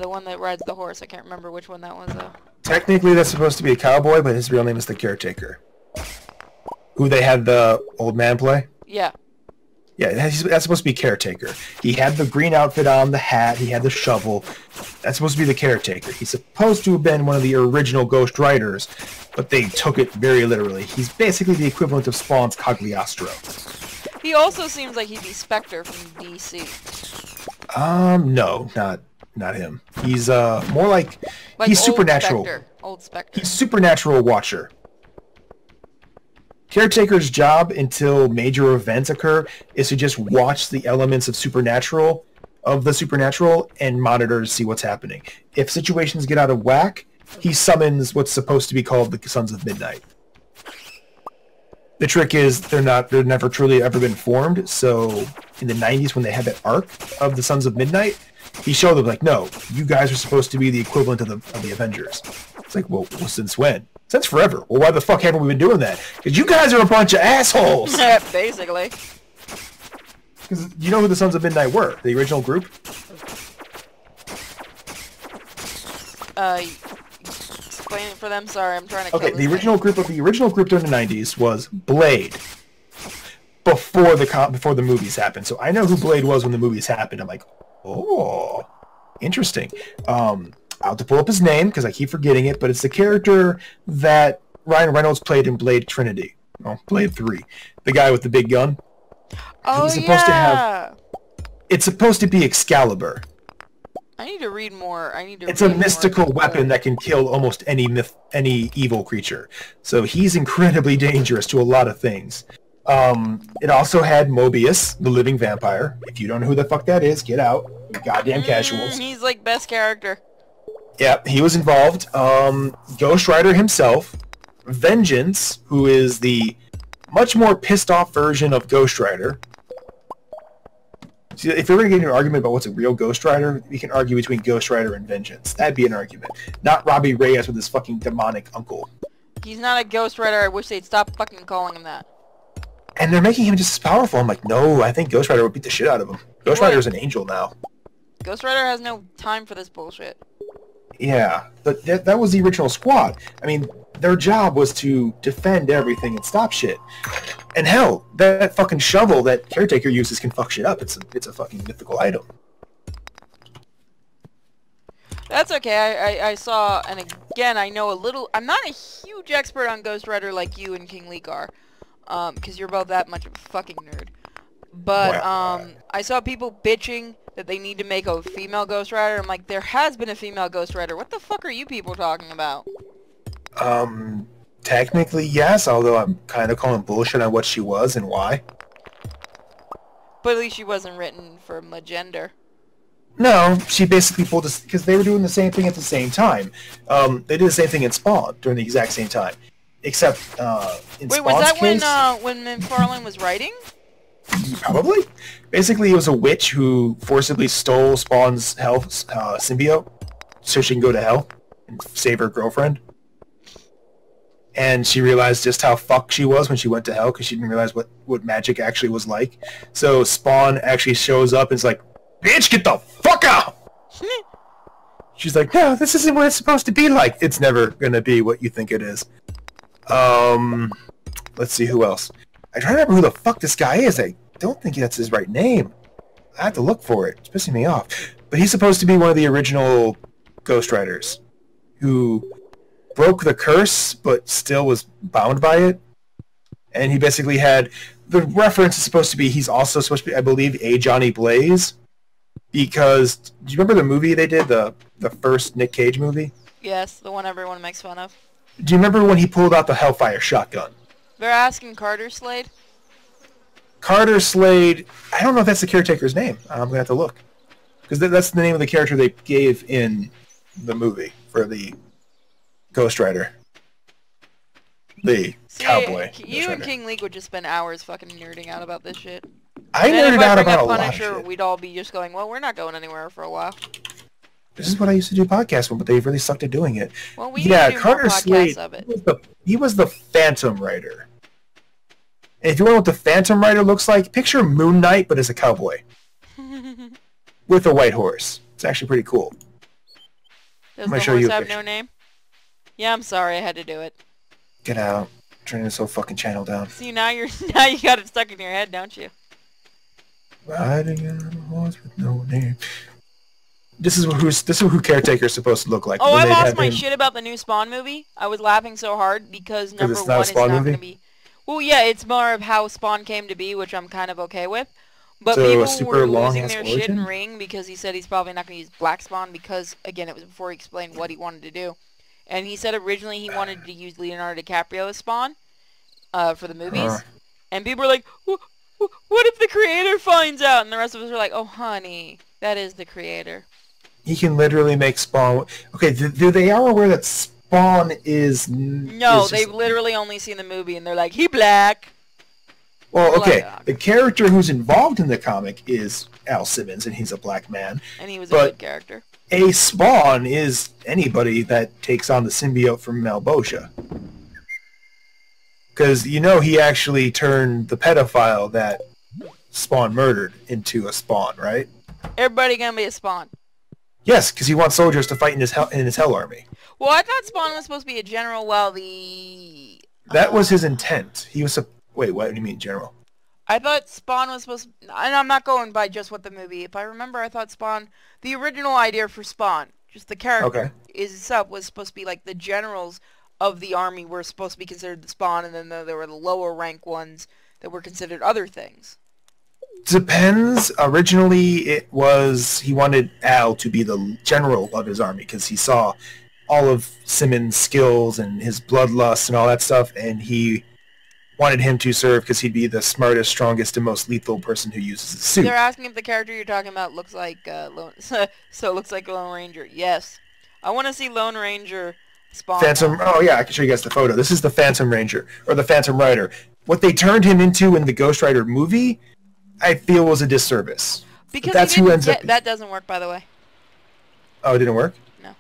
one that rides the horse. I can't remember which one that was though. Technically, that's supposed to be a cowboy, but his real name is the Caretaker. Who they had the old man play? Yeah. Yeah, that's supposed to be Caretaker. He had the green outfit on, the hat, he had the shovel. That's supposed to be the Caretaker. He's supposed to have been one of the original Ghost Riders, but they took it very literally. He's basically the equivalent of Spawn's Cagliostro. He also seems like he'd be Spectre from DC. No, not him. He's more like he's old supernatural. Spectre. Old Spectre. He's supernatural watcher. Caretaker's job until major events occur is to just watch the elements of the supernatural and monitor to see what's happening. If situations get out of whack, he summons what's supposed to be called the Sons of Midnight. The trick is they're never truly ever been formed, so in the 90s when they had that arc of the Sons of Midnight, he showed them like, no, you guys are supposed to be the equivalent of the Avengers. It's like, well, since when? Since forever. Well, why the fuck haven't we been doing that? Because you guys are a bunch of assholes! Basically. Because you know who the Sons of Midnight were? The original group? Explain it for them. Sorry, I'm trying to. Okay, kill the this original group during the 90s was Blade. Before the movies happened. So I know who Blade was when the movies happened. I'm like, oh, interesting. I'll have to pull up his name because I keep forgetting it, but it's the character that Ryan Reynolds played in Blade Trinity. Oh, Blade 3. The guy with the big gun. Oh, He's supposed to yeah. It's supposed to be Excalibur. I need to read more. It's a mystical weapon that can kill almost any evil creature. So he's incredibly dangerous to a lot of things. It also had Mobius, the living vampire. If you don't know who the fuck that is, get out. You goddamn casuals. He's like best character. Yeah, he was involved. Ghost Rider himself. Vengeance, who is the much more pissed off version of Ghost Rider. See, if we're going to get into an argument about what's a real Ghost Rider, we can argue between Ghost Rider and Vengeance. That'd be an argument. Not Robbie Reyes with his fucking demonic uncle. He's not a Ghost Rider. I wish they'd stop fucking calling him that. And they're making him just as powerful. I'm like, no, I think Ghost Rider would beat the shit out of him. Ghost would. Rider's an angel now. Ghost Rider has no time for this bullshit. Yeah, but that was the original squad. I mean, Their job was to defend everything and stop shit. And hell, that fucking shovel that Caretaker uses can fuck shit up. It's a fucking mythical item. That's okay. I saw, and again, I know a little. I'm not a huge expert on Ghost Rider like you and King Leek are, because you're both that much of a fucking nerd. But I saw people bitching that they need to make a female Ghost Rider. I'm like, there has been a female Ghost Rider. What the fuck are you people talking about? Technically yes, although I'm kind of calling bullshit on what she was and why. But at least she wasn't written for my gender. No, she basically pulled this because they were doing the same thing at the same time. They did the same thing in Spawn during the exact same time, except in Wait, Spawn's was that case, when McFarlane was writing? probably. Basically, it was a witch who forcibly stole Spawn's health symbiote so she can go to hell and save her girlfriend. And she realized just how fucked she was when she went to hell because she didn't realize what magic actually was like. So Spawn actually shows up and is like, "Bitch, get the fuck out!" She's like, "No, this isn't what it's supposed to be like." It's never gonna be what you think it is. Let's see who else. I try to remember who the fuck this guy is. I don't think that's his right name. I have to look for it. It's pissing me off. But he's supposed to be one of the original Ghost Riders who broke the curse but still was bound by it. And he basically had... The reference is supposed to be he's also supposed to be, I believe, a Johnny Blaze. Because... Do you remember the movie they did? The first Nick Cage movie? Yes, the one everyone makes fun of. Do you remember when he pulled out the Hellfire shotgun? They're asking Carter Slade? Carter Slade... I don't know if that's the Caretaker's name. I'm going to have to look. Because that's the name of the character they gave in the movie for the Ghost Rider. The cowboy. You and King Leek would just spend hours fucking nerding out about this shit. I nerded out about a lot of Punisher, shit. we'd all be just going, well, we're not going anywhere for a while. This is what I used to do podcasts with, but they really sucked at doing it. Well, we need to do Carter more Slade, podcasts of it. he was the Phantom Rider. And if you want what the Phantom Rider looks like, picture Moon Knight, but as a cowboy. With a white horse. It's actually pretty cool. Does the horse have no name? Yeah, I'm sorry, I had to do it. Get out. Turn this whole fucking channel down. See, now you got it stuck in your head, don't you? Riding on a horse with no name. This is who Caretaker's supposed to look like. Oh, I lost my shit about the new Spawn movie. I was laughing so hard because number one, it's not going to be... Well, yeah, it's more of how Spawn came to be, which I'm kind of okay with. But so people were losing their shit in Ring because he said he's probably not going to use Black Spawn because, again, it was before he explained what he wanted to do. And he said originally he wanted to use Leonardo DiCaprio as Spawn for the movies. And people were like, what if the creator finds out? And the rest of us were like, oh, honey, that is the creator. He can literally make Spawn... Okay, they are aware that Spawn is... No, they've literally only seen the movie and they're like, he black. Well, okay, the character who's involved in the comic is Al Simmons, and he's a black man. And he was a good character. A Spawn is anybody that takes on the symbiote from Malbosia. Because, you know, he actually turned the pedophile that Spawn murdered into a Spawn, right? Everybody gonna be a Spawn. Yes, because he wants soldiers to fight in his hell army. Well, I thought Spawn was supposed to be a general while the... That was his intent. He was... Wait, what do you mean, general? I thought Spawn was supposed to... And I'm not going by just what the movie... If I remember, I thought Spawn... The original idea for Spawn, just the character itself, was supposed to be like the generals of the army were supposed to be considered the Spawn, and then there were the lower rank ones that were considered other things. Depends. Originally, it was... He wanted Al to be the general of his army, because he saw all of Simmons' skills and his bloodlust and all that stuff, and he... wanted him to serve because he'd be the smartest, strongest, and most lethal person who uses the suit. They're asking if the character you're talking about looks like so it looks like Lone Ranger. Yes, I want to see Lone Ranger Spawn. Phantom. Oh yeah, I can show you guys the photo. This is the Phantom Ranger or the Phantom Rider. What they turned him into in the Ghost Rider movie, I feel was a disservice. Because that's who ends up. That doesn't work, by the way. Oh, it didn't work? No.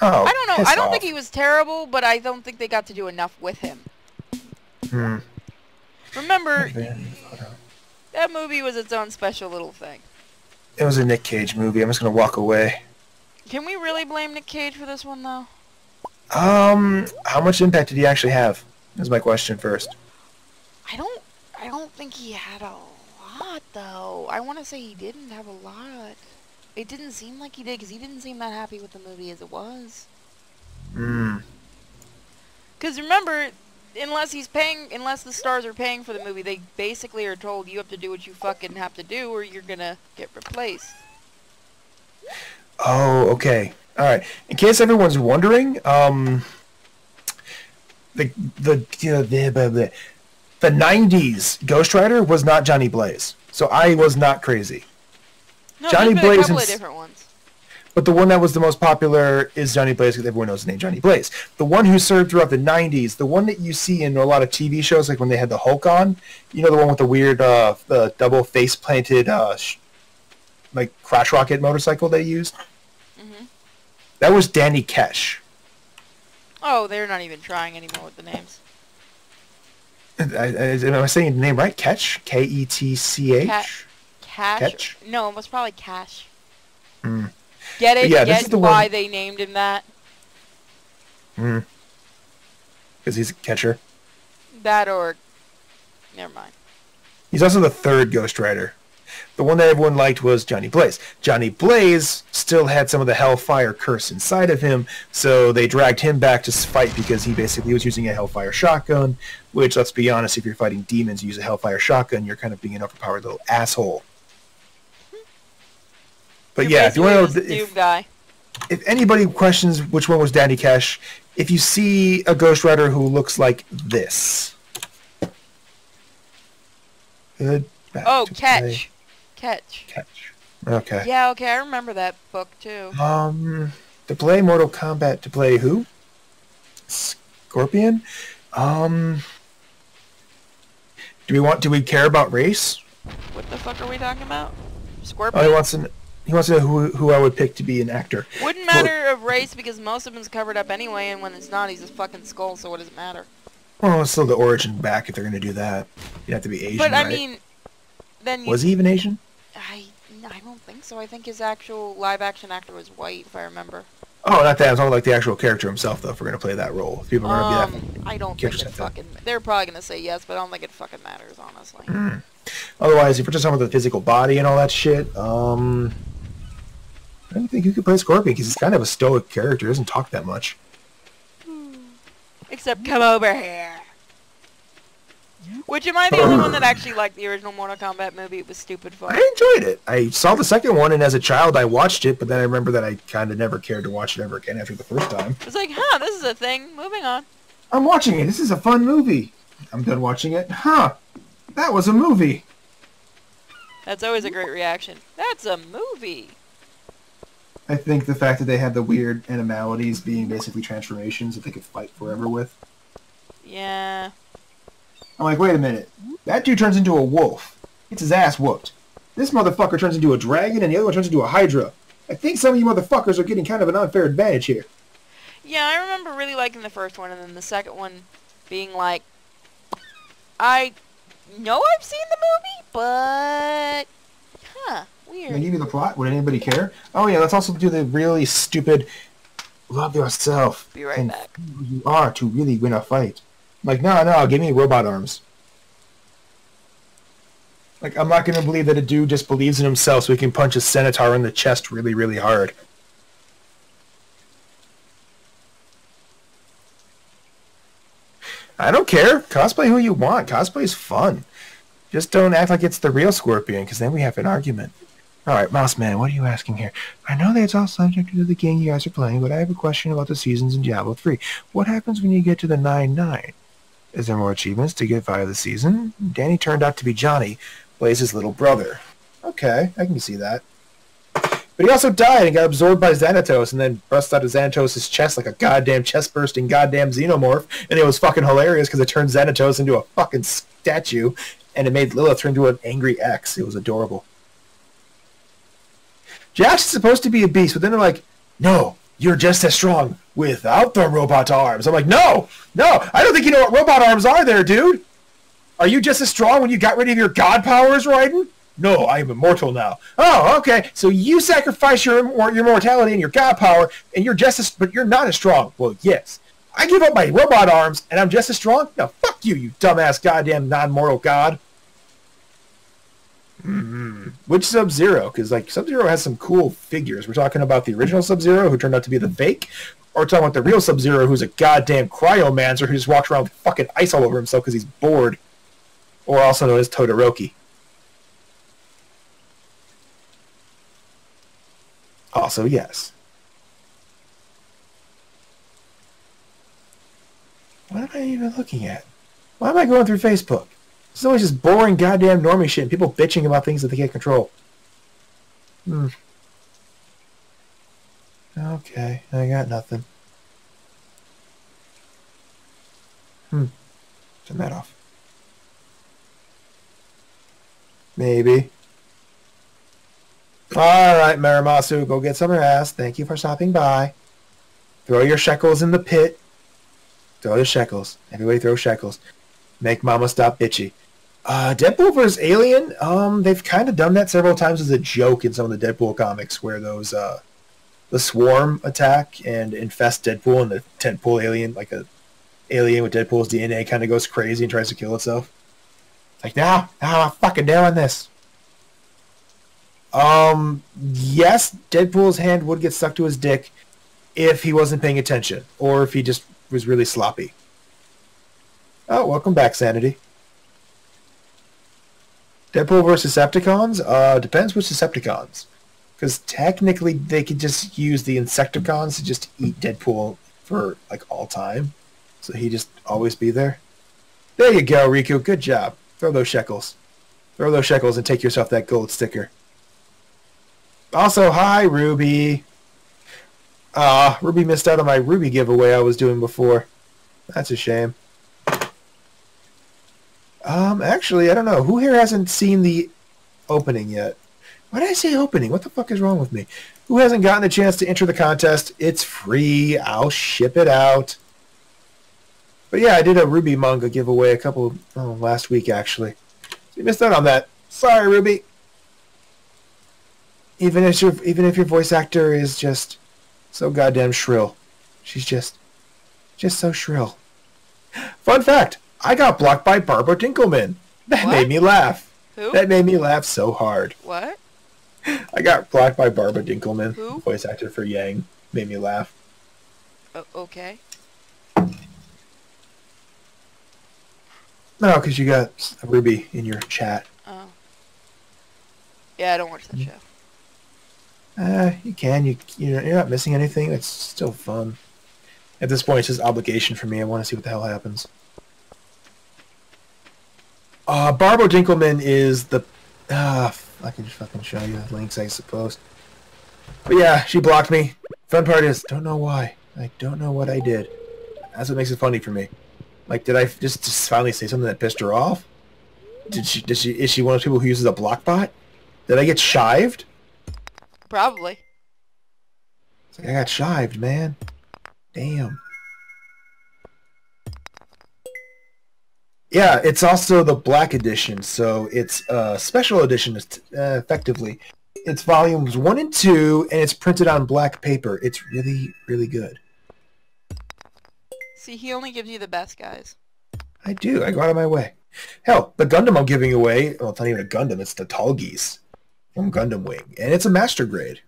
Oh. I don't know. I don't think he was terrible, but I don't think they got to do enough with him. Remember, that movie was its own special little thing. It was a Nick Cage movie. I'm just going to walk away. Can we really blame Nick Cage for this one, though? How much impact did he actually have? Is my question first. I don't think he had a lot, though. I want to say he didn't have a lot. It didn't seem like he did, because he didn't seem that happy with the movie as it was. Because remember, unless the stars are paying for the movie, they basically are told you have to do what you fucking have to do, or you're gonna get replaced. Oh, okay. All right. In case everyone's wondering, the 90s Ghost Rider was not Johnny Blaze, so I was not crazy. No, Johnny there's been Blaze a couple of different ones. But the one that was the most popular is Johnny Blaze because everyone knows the name Johnny Blaze. The one who served throughout the 90s, the one that you see in a lot of TV shows, like when they had the Hulk on, you know, the one with the weird the double face-planted like crotch rocket motorcycle they used? Mm-hmm. That was Danny Kesh. Oh, they're not even trying anymore with the names. Am I saying the name right? Ketch? K-E-T-C-H? Cash? No, it was probably Cash. Mm. Get it? Yeah, Get why they named him that? Because he's a catcher. That or... Never mind. He's also the third Ghost Rider. The one that everyone liked was Johnny Blaze. Johnny Blaze still had some of the Hellfire curse inside of him, so they dragged him back to fight because he basically was using a Hellfire shotgun, which, let's be honest, if you're fighting demons, you use a Hellfire shotgun, you're kind of being an overpowered little asshole. But you're if you want to know... If anybody questions which one was Danny Kesh, if you see a Ghost Rider who looks like this. Good. Oh, Catch. Catch. Okay. Yeah, okay, I remember that book too. To play Mortal Kombat, to play who? Scorpion? Do we care about race? What the fuck are we talking about? Scorpion? Oh, he wants to know who I would pick to be an actor. Wouldn't matter of race because most of them's covered up anyway, and when it's not, he's a fucking skull, so what does it matter? Well, it's still the origin back if they're going to do that. You'd have to be Asian, but, I right? mean, then Was he even Asian? I don't think so. I think his actual live-action actor was white, if I remember. Oh, not that. I was talking like the actual character himself, though, if we're going to play that role. If people are going to be that... I don't think it fucking... They're probably going to say yes, but I don't think it fucking matters, honestly. Otherwise, if we're just talking about the physical body and all that shit, I don't think you could play Scorpion, because he's kind of a stoic character. He doesn't talk that much. Except, come over here. Which, am I the only one that actually liked the original Mortal Kombat movie? It was stupid fun. I enjoyed it. I saw the second one, and as a child, I watched it, but then I remember that I kind of never cared to watch it ever again after the first time. It's like, this is a thing. Moving on. I'm watching it. This is a fun movie. I'm done watching it. That was a movie. That's always a great reaction. That's a movie. I think the fact that they had the weird animalities being basically transformations that they could fight forever with. Yeah. I'm like, wait a minute. That dude turns into a wolf. Gets his ass whooped. This motherfucker turns into a dragon, and the other one turns into a hydra. I think some of you motherfuckers are getting kind of an unfair advantage here. Yeah, I remember really liking the first one, and then the second one being like, I know I've seen the movie, but... weird. Can I give you the plot? Would anybody care? Oh yeah, let's also do the really stupid love yourself. Be right and back. Who you are to really win a fight. Like, no, give me robot arms. Like, I'm not going to believe that a dude just believes in himself so he can punch a centaur in the chest really, really hard. I don't care. Cosplay who you want. Cosplay is fun. Just don't act like it's the real Scorpion, because then we have an argument. Alright, Mouse Man, what are you asking here? I know that it's all subject to the game you guys are playing, but I have a question about the seasons in Diablo 3. What happens when you get to the 9-9? Is there more achievements to get via the season? Danny turned out to be Johnny, Blaze's little brother. Okay, I can see that. But he also died and got absorbed by Xanatos and then burst out of Xanatos' chest like a goddamn chest-bursting goddamn xenomorph. And it was fucking hilarious because it turned Xanatos into a fucking statue and it made Lilith turn into an angry X. It was adorable. Jax is supposed to be a beast, but then they're like, no, you're just as strong without the robot arms. I'm like, no, I don't think you know what robot arms are there, dude. Are you just as strong when you got rid of your god powers, Raiden? No, I am immortal now. Oh, okay. So you sacrifice your mortality and your god power, and you're just as, but you're not as strong. Well, yes. I give up my robot arms, and I'm just as strong? No, fuck you, you dumbass goddamn non-mortal god. Which Sub-Zero? Because, like, Sub-Zero has some cool figures. We're talking about the original Sub-Zero, who turned out to be the fake, or we're talking about the real Sub-Zero, who's a goddamn cryomancer who just walks around with fucking ice all over himself because he's bored. Or also known as Todoroki. Also, yes. What am I even looking at? Why am I going through Facebook? It's always just boring goddamn normie shit and people bitching about things that they can't control. Okay, I got nothing. Turn that off. Maybe. Alright, Marimasu, go get some rest. Thank you for stopping by. Throw your shekels in the pit. Throw the shekels. Everybody throw shekels. Make mama stop bitchy. Deadpool vs. Alien, they've kind of done that several times as a joke in some of the Deadpool comics where those, the Swarm attack and infest Deadpool and the Deadpool alien, like a alien with Deadpool's DNA kind of goes crazy and tries to kill itself. It's like, no, I'm fucking doing this. Yes, Deadpool's hand would get stuck to his dick if he wasn't paying attention, or if he just was really sloppy. Oh, welcome back, Sanity. Deadpool versus Decepticons? Depends which Decepticons. Because technically they could just use the Insecticons to just eat Deadpool for, like, all time. So he'd just always be there. There you go, Riku. Good job. Throw those shekels. Throw those shekels and take yourself that gold sticker. Also, hi, Ruby. Ruby missed out on my Ruby giveaway I was doing before. That's a shame. Actually, I don't know. Who here hasn't seen the opening yet? Why did I say opening? What the fuck is wrong with me? Who hasn't gotten a chance to enter the contest? It's free. I'll ship it out. But yeah, I did a Ruby manga giveaway last week, actually. So you missed out on that. Sorry, Ruby. Even if your voice actor is just so goddamn shrill. She's just so shrill. Fun fact, I got blocked by Barbara Dinkelman. That made me laugh. Who? That made me laugh so hard. What? I got blocked by Barbara Dinkelman. Who? Voice actor for Yang. Made me laugh. Okay. No, because you got a Ruby in your chat. Oh. Yeah, I don't watch that show. You can. You're not missing anything. It's still fun. At this point, it's just obligation for me. I want to see what the hell happens. Barbara Dinkelman is the... I can just fucking show you the links, I suppose. But yeah, she blocked me. Fun part is, don't know why. I don't know what I did. That's what makes it funny for me. Like, did I just finally say something that pissed her off? Is she one of those people who uses a block bot? Did I get shived? Probably. It's like, I got shived, man. Damn. Yeah, it's also the Black Edition, so it's a special edition, effectively. It's volumes 1 and 2, and it's printed on black paper. It's really, really good. See, he only gives you the best guys. I do. I go out of my way. Hell, the Gundam I'm giving away, well, it's not even a Gundam, it's the Talgeese from Gundam Wing, and it's a master grade.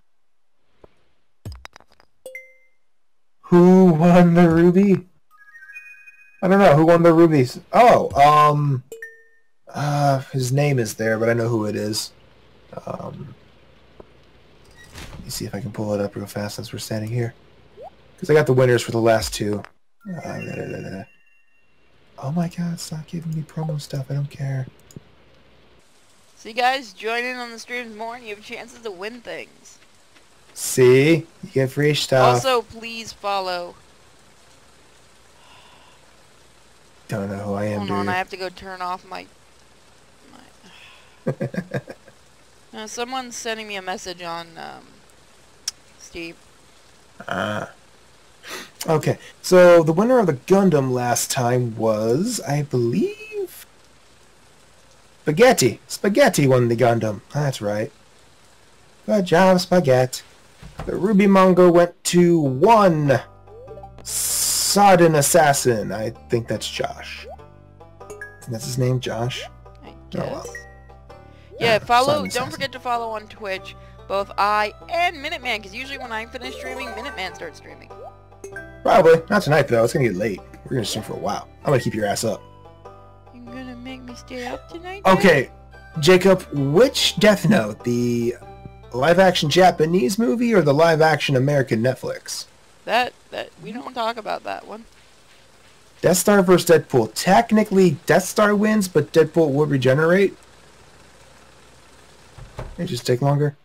Who won the Ruby? I don't know. Who won the rubies? Oh, his name is there, but I know who it is. Let me see if I can pull it up real fast since we're standing here. Because I got the winners for the last two. Oh my god, stop giving me promo stuff. I don't care. See, guys, join in on the streams more and you have chances to win things. See? You get free stuff. Also, please follow. Don't know who I am, Hold on, I have to go turn off my... someone's sending me a message on, Steve. Okay, so the winner of the Gundam last time was, I believe, Spaghetti. Spaghetti won the Gundam. That's right. Good job, Spaghetti. The Ruby Mongo went to 1 Sodden Assassin. I think that's Josh. That's his name, Josh? I guess. Oh, well. Yeah, follow. Sodden Don't Assassin. forget to follow on Twitch, both I and Minuteman, because usually when I finish streaming, Minuteman starts streaming. Probably. Not tonight, though. It's going to get late. We're going to stream for a while. I'm going to keep your ass up. You're gonna make me stay up tonight? Okay, Jacob, which Death Note? The live-action Japanese movie or the live-action American Netflix? That we don't talk about that one. Death Star vs. Deadpool. Technically, Death Star wins, but Deadpool would regenerate. It just take longer.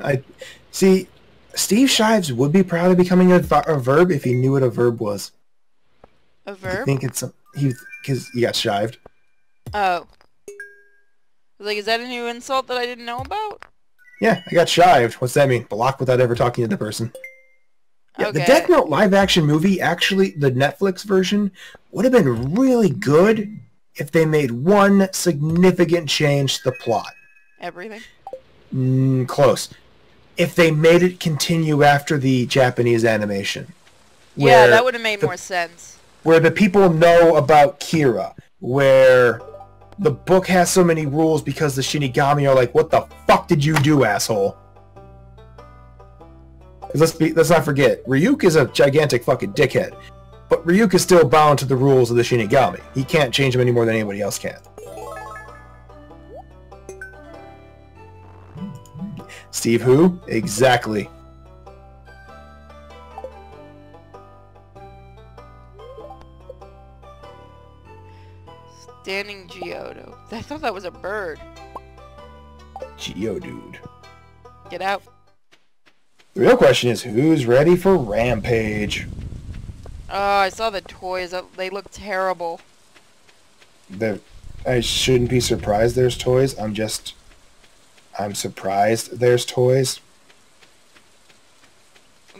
I see. Steve Shives would be proud of becoming a verb if he knew what a verb was. A verb? I think it's because he got shived. Oh. Like, is that a new insult that I didn't know about? Yeah, I got shived. What's that mean? Block without ever talking to the person. Yeah, Okay. The Death Note live-action movie, actually, the Netflix version, would have been really good if they made one significant change to the plot. Everything? Close. If they made it continue after the Japanese animation. Yeah, that would have made more sense. Where the people know about Kira. Where the book has so many rules because the Shinigami are like, what the fuck did you do, asshole? 'Cause let's not forget, Ryuk is a gigantic fucking dickhead. But Ryuk is still bound to the rules of the Shinigami. He can't change them any more than anybody else can. Steve who? Exactly. Standing Geodo. I thought that was a bird. Geodude. Get out. The real question is, who's ready for Rampage? Oh, I saw the toys. They look terrible. I shouldn't be surprised there's toys. I'm surprised there's toys.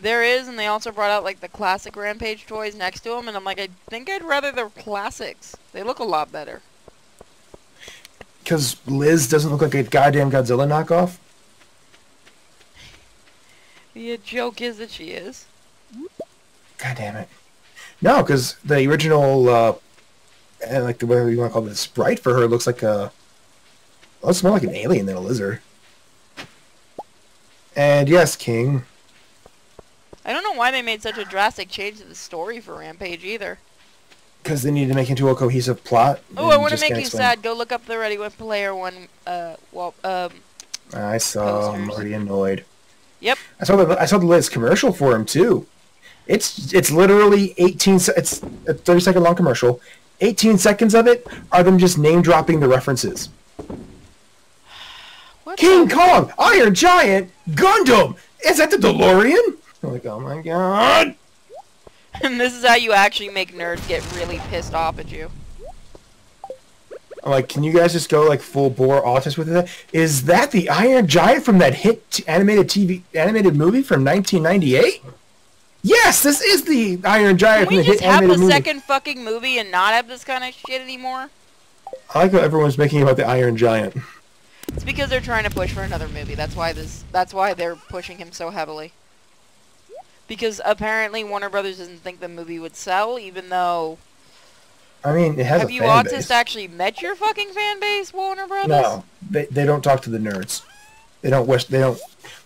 There is, and they also brought out, like, the classic Rampage toys next to them, and I'm like, I think I'd rather the classics. They look a lot better. Because Liz doesn't look like a goddamn Godzilla knockoff? The joke is that she is. God damn it. No, because the original, like, whatever you want to call it, the sprite for her looks like a... looks more like an alien than a lizard. And yes, King. I don't know why they made such a drastic change to the story for Rampage either. Because they need to make it into a cohesive plot. Oh, I want to make you sad. Go look up the Ready Player One, I saw. I'm posters. already annoyed. Yep. I saw the Liz commercial for him too. It's literally 18. It's a 30-second long commercial. 18 seconds of it are them just name dropping the references. What King the- Kong, Iron Giant, Gundam. Is that the DeLorean? I'm like, oh my god. And this is how you actually make nerds get really pissed off at you. I'm like, can you guys just go like full bore autist with it? Is that the Iron Giant from that hit animated movie from 1998? Yes, this is the Iron Giant Can from we the hit just have animated the movie. second fucking movie and not have this kind of shit anymore? I like how everyone's making it about the Iron Giant. It's because they're trying to push for another movie. That's why they're pushing him so heavily. Because apparently Warner Brothers doesn't think the movie would sell, even though... I mean, it has Have a you fan autists base. actually met your fucking fan base, Warner Brothers? No, they don't talk to the nerds. They don't.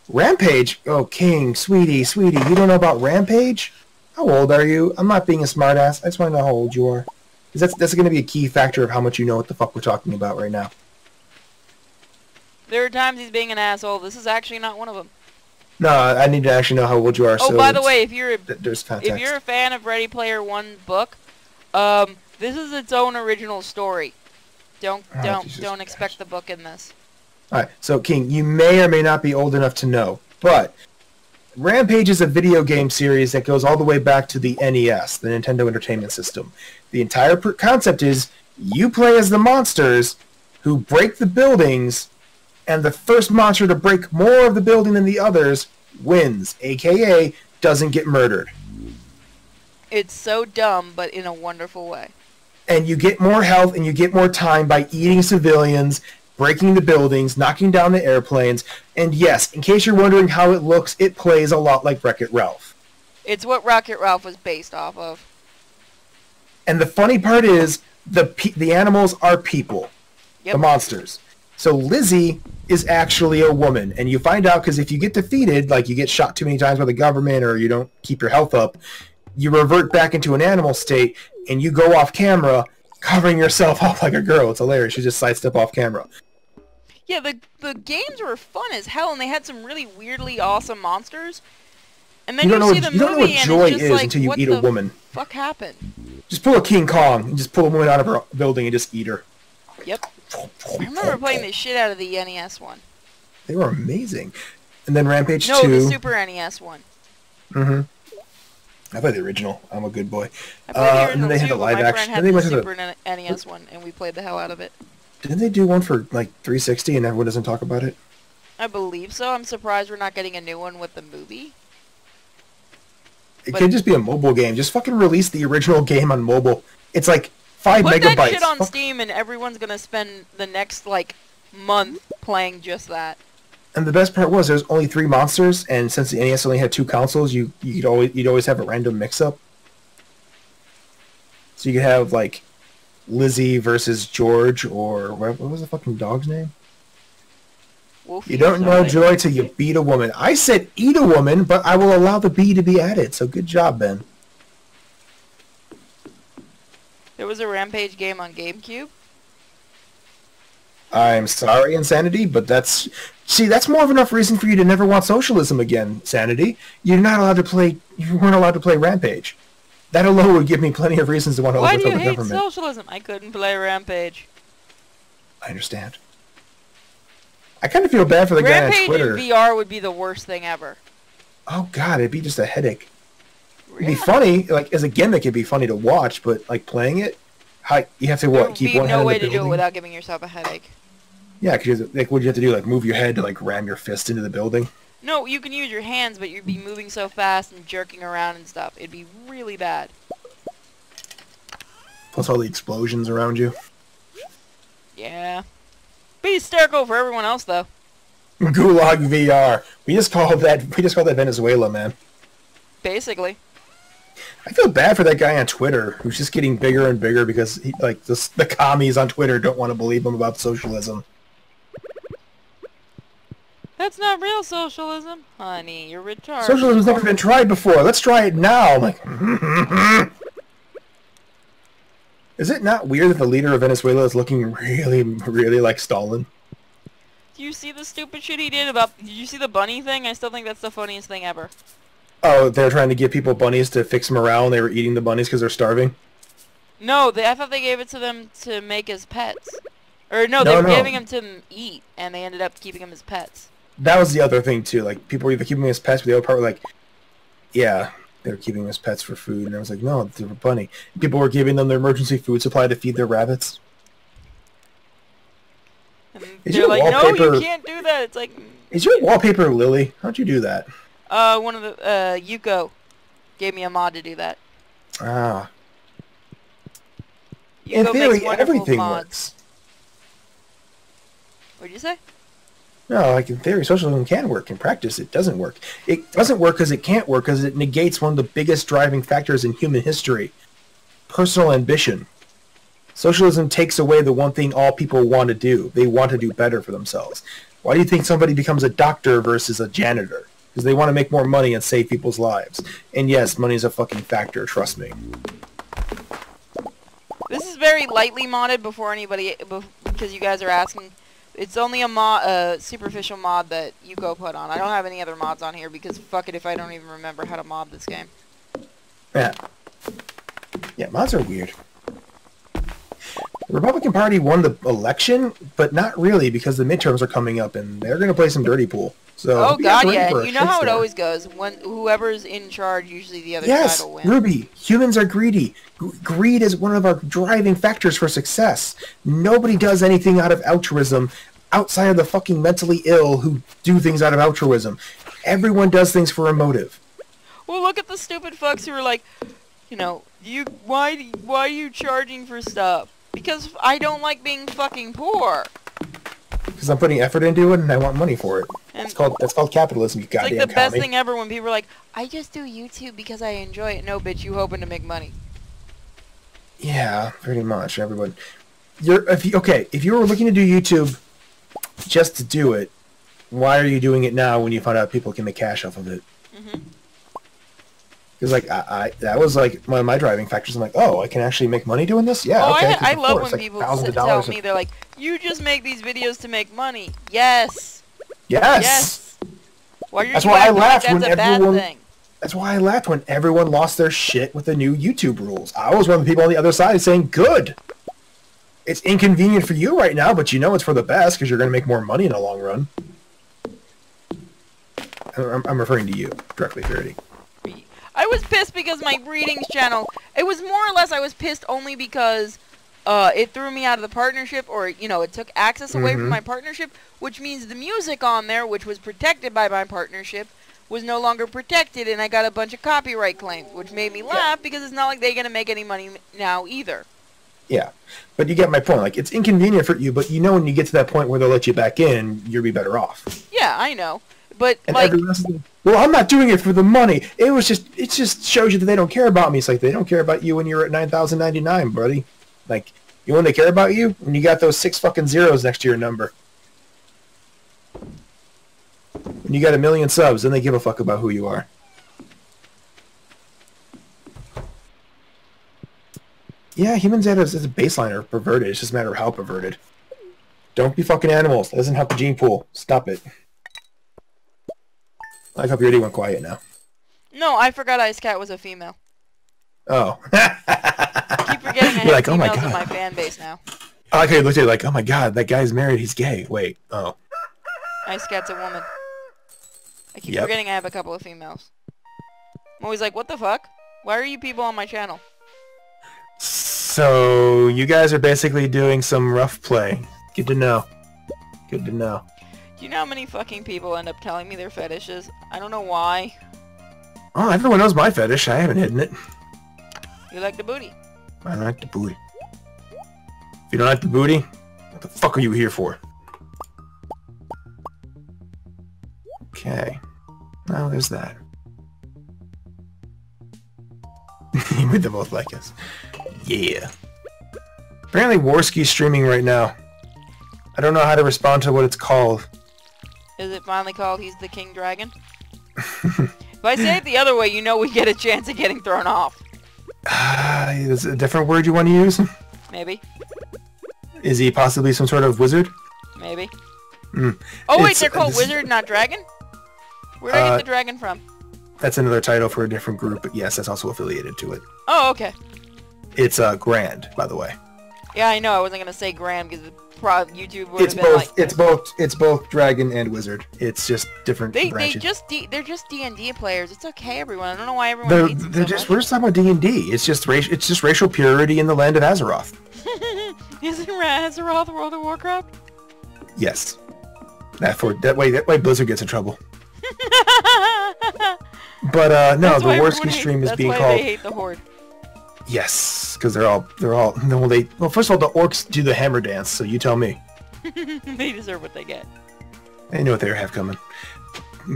Rampage? Oh, King, sweetie, you don't know about Rampage? How old are you? I'm not being a smartass. I just want to know how old you are. Because that's going to be a key factor of how much you know what the fuck we're talking about right now. There are times he's being an asshole. This is actually not one of them. No, I need to actually know how old you are. Oh, so by the way, if you're there's context. if you're a fan of Ready Player One book, this is its own original story. Don't expect the book in this. Alright, so King, you may or may not be old enough to know, but Rampage is a video game series that goes all the way back to the NES, the Nintendo Entertainment System. The entire concept is you play as the monsters who break the buildings, and the first monster to break more of the building than the others wins, aka doesn't get murdered. It's so dumb, but in a wonderful way. And you get more health and you get more time by eating civilians, breaking the buildings, knocking down the airplanes. And yes, in case you're wondering how it looks, it plays a lot like Wreck-It Ralph. It's what Wreck-It Ralph was based off of. And the funny part is, the animals are people. Yep. The monsters. So Lizzie is actually a woman. And you find out because if you get defeated, like you get shot too many times by the government or you don't keep your health up, you revert back into an animal state and you go off camera covering yourself up like a girl. It's hilarious. You just sidestep off camera. Yeah, the games were fun as hell, and they had some really weirdly awesome monsters. And then you see the movie, and it's just like, until you eat a woman. Fuck happened? Just pull a King Kong and just pull a woman out of her building and just eat her. Yep. I remember playing the shit out of the NES one. They were amazing. And then Rampage 2. No, the Super NES one. Mm-hmm. I played the original. I'm a good boy. I played the original and then they had the live action. Then they went to the Super NES one, and we played the hell out of it. Didn't they do one for like 360 and everyone doesn't talk about it? I believe so. I'm surprised we're not getting a new one with the movie. It could just be a mobile game. Just fucking release the original game on mobile. It's like 5 megabytes. Put that shit on Steam and everyone's gonna spend the next like month playing just that. And the best part was there's only 3 monsters, and since the NES only had 2 consoles, you'd always have a random mix-up. So you could have like Lizzie versus George, or what was the fucking dog's name? Wolfie, you don't know joy till you beat a woman. I said eat a woman, but I will allow the B to be added. So good job, Ben. There was a Rampage game on GameCube. I'm sorry, Insanity, but that's more of enough reason for you to never want socialism again, Sanity. You weren't allowed to play Rampage. That alone would give me plenty of reasons to want to overthrow the government. Why do you hate socialism? I couldn't play Rampage. I understand. I kind of feel bad for the guy on Twitter. Rampage in VR would be the worst thing ever. Oh god, it'd be just a headache. It'd be funny, like as a gimmick, it'd be funny to watch, but like playing it, you have to keep one hand in the building? There would be no way to do it without giving yourself a headache. Yeah, because like, what do you have to do? Like move your head to like ram your fist into the building? No, you can use your hands, but you'd be moving so fast and jerking around and stuff. It'd be really bad. Plus all the explosions around you. Yeah. Be hysterical for everyone else, though. Gulag VR. We just called that Venezuela, man. Basically. I feel bad for that guy on Twitter who's just getting bigger and bigger because the commies on Twitter don't want to believe him about socialism. That's not real socialism. Honey, you're retarded. Socialism's never been tried before. Let's try it now. I'm like, is it not weird that the leader of Venezuela is looking really, really like Stalin? Do you see the stupid shit he did about... Did you see the bunny thing? I still think that's the funniest thing ever. Oh, they're trying to give people bunnies to fix morale and they were eating the bunnies because they're starving? No, I thought they gave it to them to make as pets. Or no, they were giving them to eat and they ended up keeping them as pets. That was the other thing too. Like, people were either keeping them as pets, but the other part were like, yeah, they were keeping them as pets for food. And I was like, no, they're a bunny. People were giving them their emergency food supply to feed their rabbits. And they're like, no, you can't do that. It's like... Is your wallpaper Lily? How'd you do that? One of the, Yuko gave me a mod to do that. Ah. Yuko in theory, everything works. What'd you say? No, like in theory, socialism can work. In practice, it doesn't work. It doesn't work because it can't work because it negates one of the biggest driving factors in human history. Personal ambition. Socialism takes away the one thing all people want to do. They want to do better for themselves. Why do you think somebody becomes a doctor versus a janitor? Because they want to make more money and save people's lives. And yes, money is a fucking factor, trust me. This is very lightly modded because you guys are asking. It's only a superficial mod that Yuko put on. I don't have any other mods on here because fuck it if I don't even remember how to mod this game. Yeah. Yeah, mods are weird. The Republican Party won the election, but not really because the midterms are coming up and they're going to play some dirty pool. So oh god, yeah, and you know how it always goes. When whoever's in charge, usually the other side will win. Yes, Ruby, humans are greedy. Greed is one of our driving factors for success. Nobody does anything out of altruism outside of the fucking mentally ill who do things out of altruism. Everyone does things for a motive. Well, look at the stupid fucks who are like, You know, why are you charging for stuff? Because I don't like being fucking poor. Because I'm putting effort into it and I want money for it. And That's called capitalism, you goddamn It's like the best commie. thing ever when people are like, I just do YouTube because I enjoy it. No, bitch, you hoping to make money. Yeah, pretty much. Everyone. If you were looking to do YouTube just to do it, why are you doing it now when you find out people can make cash off of it? Because like that was like one of my driving factors. I'm like, oh, I can actually make money doing this. Yeah. Oh, okay. I love when like people thousands of tell dollars me, they're like, you just make these videos to make money. Yes. Yes. Why That's why I laughed when everyone. Thing? That's why I laughed when everyone lost their shit with the new YouTube rules. I was one of the people on the other side saying, good. It's inconvenient for you right now, but you know it's for the best because you're going to make more money in the long run. I'm referring to you directly, Verity. I was pissed because my breedings channel, it was more or less I was pissed only because it threw me out of the partnership, or, you know, it took access away from my partnership, which means the music on there, which was protected by my partnership, was no longer protected, and I got a bunch of copyright claims, which made me laugh because it's not like they're going to make any money now either. Yeah, but you get my point. Like, it's inconvenient for you, but you know when you get to that point where they'll let you back in, you'll be better off. Yeah, I know. But, and like, everyone else is like, well, I'm not doing it for the money. It just shows you that they don't care about me. It's like, they don't care about you when you're at 9,099, buddy. Like, you know when they care about you? When you got those 6 fucking zeros next to your number. When you got 1 million subs, then they give a fuck about who you are. Yeah, humans as a baseline are perverted. It's just a matter of how perverted. Don't be fucking animals. That doesn't help the gene pool. Stop it. I hope you already went quiet now. No, I forgot Ice Cat was a female. Oh. I keep forgetting I have like, oh my females God. in my fan base now. I like how you looked at it like, oh my God, that guy's married. He's gay. Wait. Oh. Ice Cat's a woman. I keep forgetting I have a couple of females. I'm always like, what the fuck? Why are you people on my channel? So, you guys are basically doing some rough play. Good to know. Good to know. Do you know how many fucking people end up telling me their fetishes? I don't know why. Oh, everyone knows my fetish. I haven't hidden it. You like the booty. I like the booty. If you don't like the booty, what the fuck are you here for? Okay. Well, there's that. You made them both like us. Yeah. Apparently Warski's streaming right now. I don't know how to respond to what it's called. Is it finally called He's the King Dragon? If I say it the other way, you know we get a chance of getting thrown off. Is it a different word you want to use? Maybe. Is he possibly some sort of wizard? Maybe. Oh wait, they're called wizard, not dragon? Where did I get the dragon from? That's another title for a different group, but yes, that's also affiliated to it. Oh, okay. It's Grand, by the way. Yeah, I know. I wasn't gonna say grand because YouTube would It's have been both. like... It's both dragon and wizard. It's just different branches. They're just D&D players. It's okay, everyone. I don't know why everyone hates them so much. We're just talking about D&D. It's just racial purity in the land of Azeroth. Isn't Azeroth World of Warcraft? Yes. That way Blizzard gets in trouble. But no, the Warski stream is being called. That's why they hate the Horde. Yes, because they're all well, first of all, the orcs do the hammer dance, so you tell me. They deserve what they get. They know what they have coming.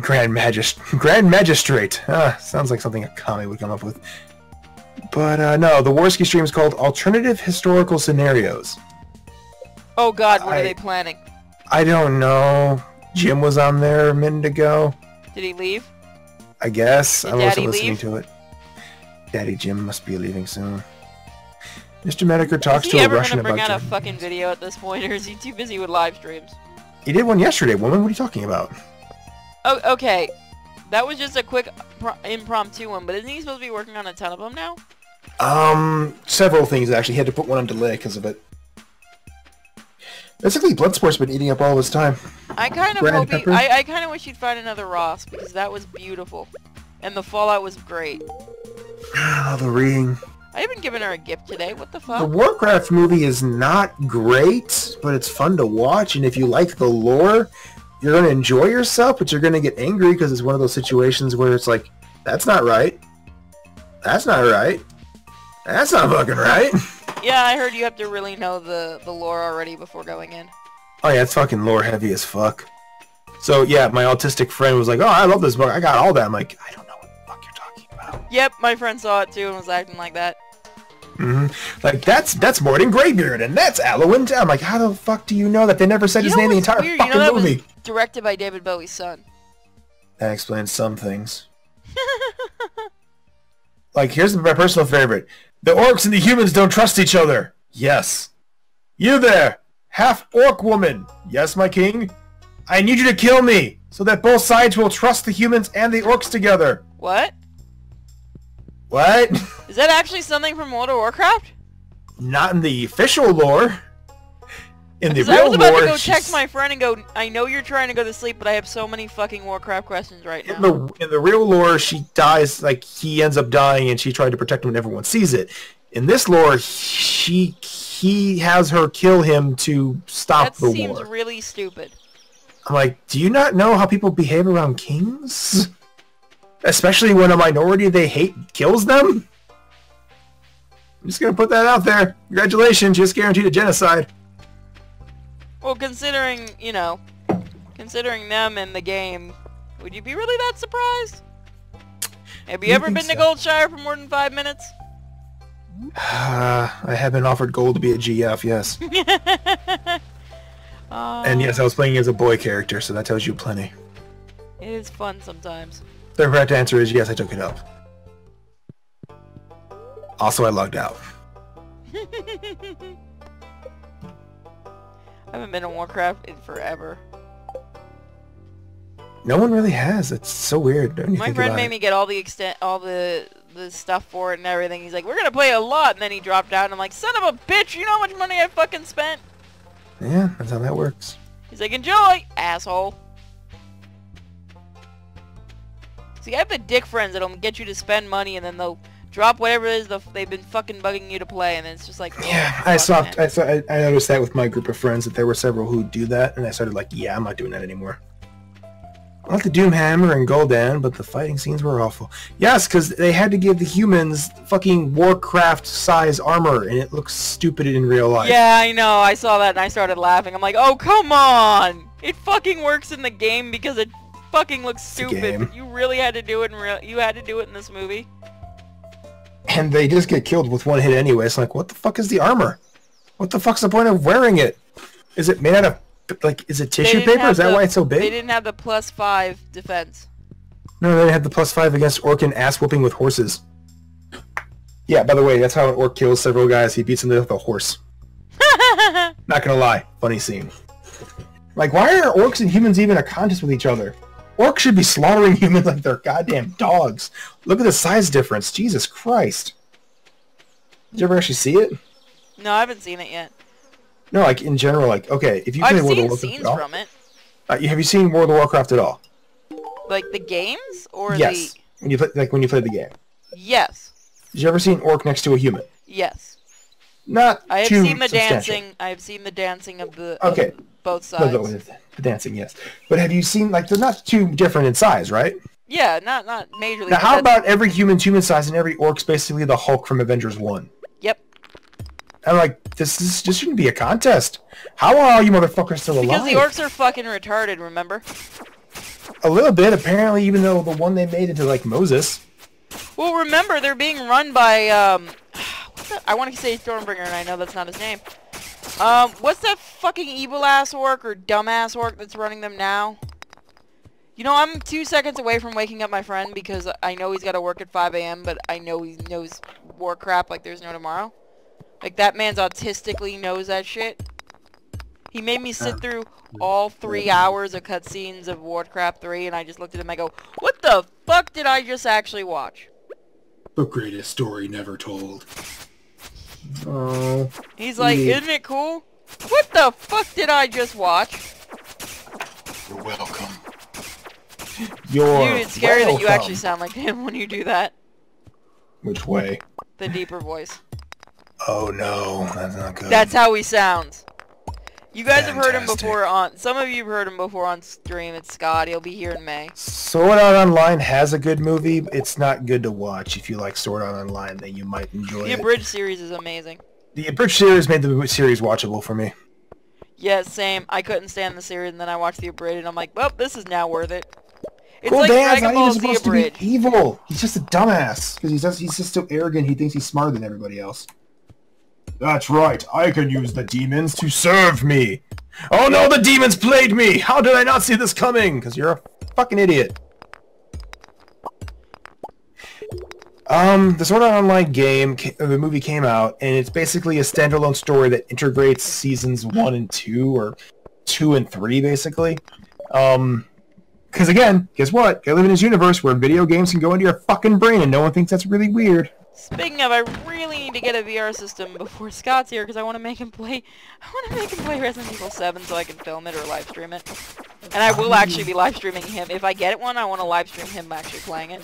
Grand Magistrate. Sounds like something a commie would come up with. But no, the Warski stream is called Alternative Historical Scenarios. Oh God, what are they planning? I don't know. Jim was on there a minute ago. Did he leave? I guess. I wasn't listening leave? to it. Daddy Jim must be leaving soon. Mr. Medicare talks is to he a ever Russian gonna bring about out a fucking video at this point, or is he too busy with live streams? He did one yesterday, woman. What are you talking about? Oh, okay. That was just a quick impromptu one, but isn't he supposed to be working on a ton of them now? Several things actually. He had to put one on delay because of it. Basically, Bloodsport's been eating up all his time. I kind of hope I kind of wish he'd find another Ross, because that was beautiful. And the Fallout was great. Oh, the ring. I haven't given her a gift today. What the fuck? The Warcraft movie is not great, but it's fun to watch, and if you like the lore, you're going to enjoy yourself, but you're going to get angry because it's one of those situations where it's like, that's not right. That's not right. That's not fucking right. Yeah, I heard you have to really know the lore already before going in. Oh yeah, it's fucking lore heavy as fuck. So yeah, my autistic friend was like, "Oh, I love this book. I got all that." I'm like, "I don't know what the fuck you're talking about." Yep, my friend saw it too and was acting like that. Like that's Morden Greybeard and that's Alwyn. I'm like, how the fuck do you know that? They never said his name the entire weird? fucking You know that movie. was directed by David Bowie's son. That explains some things. Like, here's my personal favorite. The orcs and the humans don't trust each other. Yes. You there, half-orc woman. Yes, my king? I need you to kill me, so that both sides will trust the humans and the orcs together. What? What? Is that actually something from World of Warcraft? Not in the official lore. In the I real was about lore, to go text my friend and go, I know you're trying to go to sleep, but I have so many fucking Warcraft questions right now. in the real lore, she dies, like, he ends up dying and she tried to protect him and everyone sees it. In this lore, he has her kill him to stop the war. That seems really stupid. I'm like, do you not know how people behave around kings? Especially when a minority they hate kills them? I'm just gonna put that out there. Congratulations, just guaranteed a genocide. Well, considering, you know, considering them in the game, would you be really that surprised? Have you ever been to Goldshire for more than 5 minutes? I have been offered gold to be a GF, yes. And yes, I was playing as a boy character, so that tells you plenty. It is fun sometimes. The correct answer is yes, I took it up. Also, I logged out. I haven't been in Warcraft in forever. No one really has. It's so weird. My friend made me get all the stuff for it and everything. He's like, we're gonna play a lot, and then he dropped out, and I'm like, son of a bitch, you know how much money I fucking spent? Yeah, that's how that works. He's like, enjoy, asshole. See, I have the dick friends that'll get you to spend money, and then they'll drop whatever it is they've been fucking bugging you to play, and then it's just like... Yeah, I noticed that with my group of friends, that there were several who do that, and I started like, yeah, I'm not doing that anymore. I like the Doomhammer and Gul'dan, but the fighting scenes were awful. Yes, because they had to give the humans fucking Warcraft-size armor, and it looks stupid in real life. Yeah, I know, I saw that and I started laughing. I'm like, oh, come on! It fucking works in the game because it fucking looks stupid, but you really had to do it in this movie. And they just get killed with one hit anyway. It's like, what the fuck is the armor? What the fuck's the point of wearing it? Is it made out of, like, is it tissue paper? Is that why it's so big? They didn't have the +5 defense. No, they had the +5 against orc and ass whooping with horses. Yeah, by the way, that's how an orc kills several guys. He beats them with a horse. Not gonna lie, funny scene. Like, why are orcs and humans even a contest with each other? Orcs should be slaughtering humans like they're goddamn dogs. Look at the size difference. Jesus Christ. Did you ever actually see it? No, I haven't seen it yet. No, like, in general, like, okay, if you play World of Warcraft scenes at all, from it. Have you seen World of Warcraft at all? Like the games? Or yes. When you play the game. Yes. Did you ever see an orc next to a human? Yes. Not I have too seen the substantial. dancing. I have seen the dancing of the okay. Both sides. No, the dancing, yes. But have you seen, like, they're not too different in size, right? Yeah, not majorly. Now, how about every human's human size and every orc's basically the Hulk from Avengers 1? Yep. I'm like, this shouldn't be a contest. How are all you motherfuckers still alive? Because the orcs are fucking retarded, remember? A little bit, apparently, even though the one they made into, like, Moses. Well, remember, they're being run by, I want to say Stormbringer, and I know that's not his name. What's that fucking evil-ass orc or dumb-ass orc that's running them now? You know, I'm 2 seconds away from waking up my friend because I know he's got to work at 5 a.m., but I know he knows Warcraft like there's no tomorrow. Like, that man's autistically knows that shit. He made me sit through all 3 hours of cutscenes of Warcraft 3, and I just looked at him and I go, what the fuck did I just actually watch? The greatest story never told. Oh. He's like, isn't it cool? What the fuck did I just watch? You're welcome. Dude, it's scary that you actually sound like him when you do that. Which way? The deeper voice. Oh no, that's not good. That's how he sounds. You guys have heard him Fantastic. before on... Some of you have heard him before on stream. It's Scott. He'll be here in May. Sword Art Online has a good movie. It's not good to watch. If you like Sword Art Online, then you might enjoy The it. Abridged series is amazing. The Abridged series made the series watchable for me. Yeah, same. I couldn't stand the series, and then I watched the Abridged, and I'm like, well, this is now worth it. It's Cool like Dan's Dragon not Ball even Z supposed to be Abridged. evil. He's just a dumbass. Because he's just so arrogant, he thinks he's smarter than everybody else. That's right. I can use the demons to serve me. Oh no, the demons played me! How did I not see this coming? Because you're a fucking idiot. The Sword Art Online game, the movie came out, and it's basically a standalone story that integrates seasons 1 and 2, or 2 and 3, basically. Because again, guess what? You live in this universe where video games can go into your fucking brain, and no one thinks that's really weird. Speaking of, I really need to get a VR system before Scott's here, because I want to make him play... Resident Evil 7 so I can film it or live stream it. And I will actually be live streaming him. If I get one, I want to live stream him actually playing it.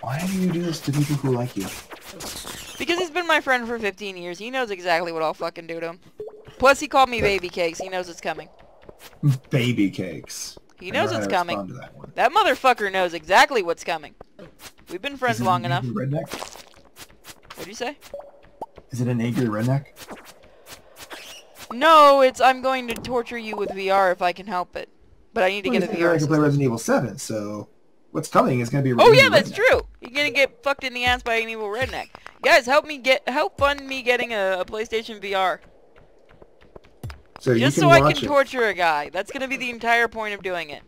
Why do you do this to people who like you? Because he's been my friend for 15 years. He knows exactly what I'll fucking do to him. Plus, he called me baby cakes. He knows it's coming. Baby cakes. He knows it's coming. That one. That motherfucker knows exactly what's coming. We've been friends long enough. Redneck? What'd you say? Is it an angry redneck? No, it's I'm going to torture you with VR if I can help it. But I need to get a VR I can play system. Resident Evil 7, so what's coming is going to be. Oh yeah, that's true. You're gonna get fucked in the ass by an evil redneck. Guys, help fund me getting a PlayStation VR. So Just so I can torture a guy. That's gonna be the entire point of doing it.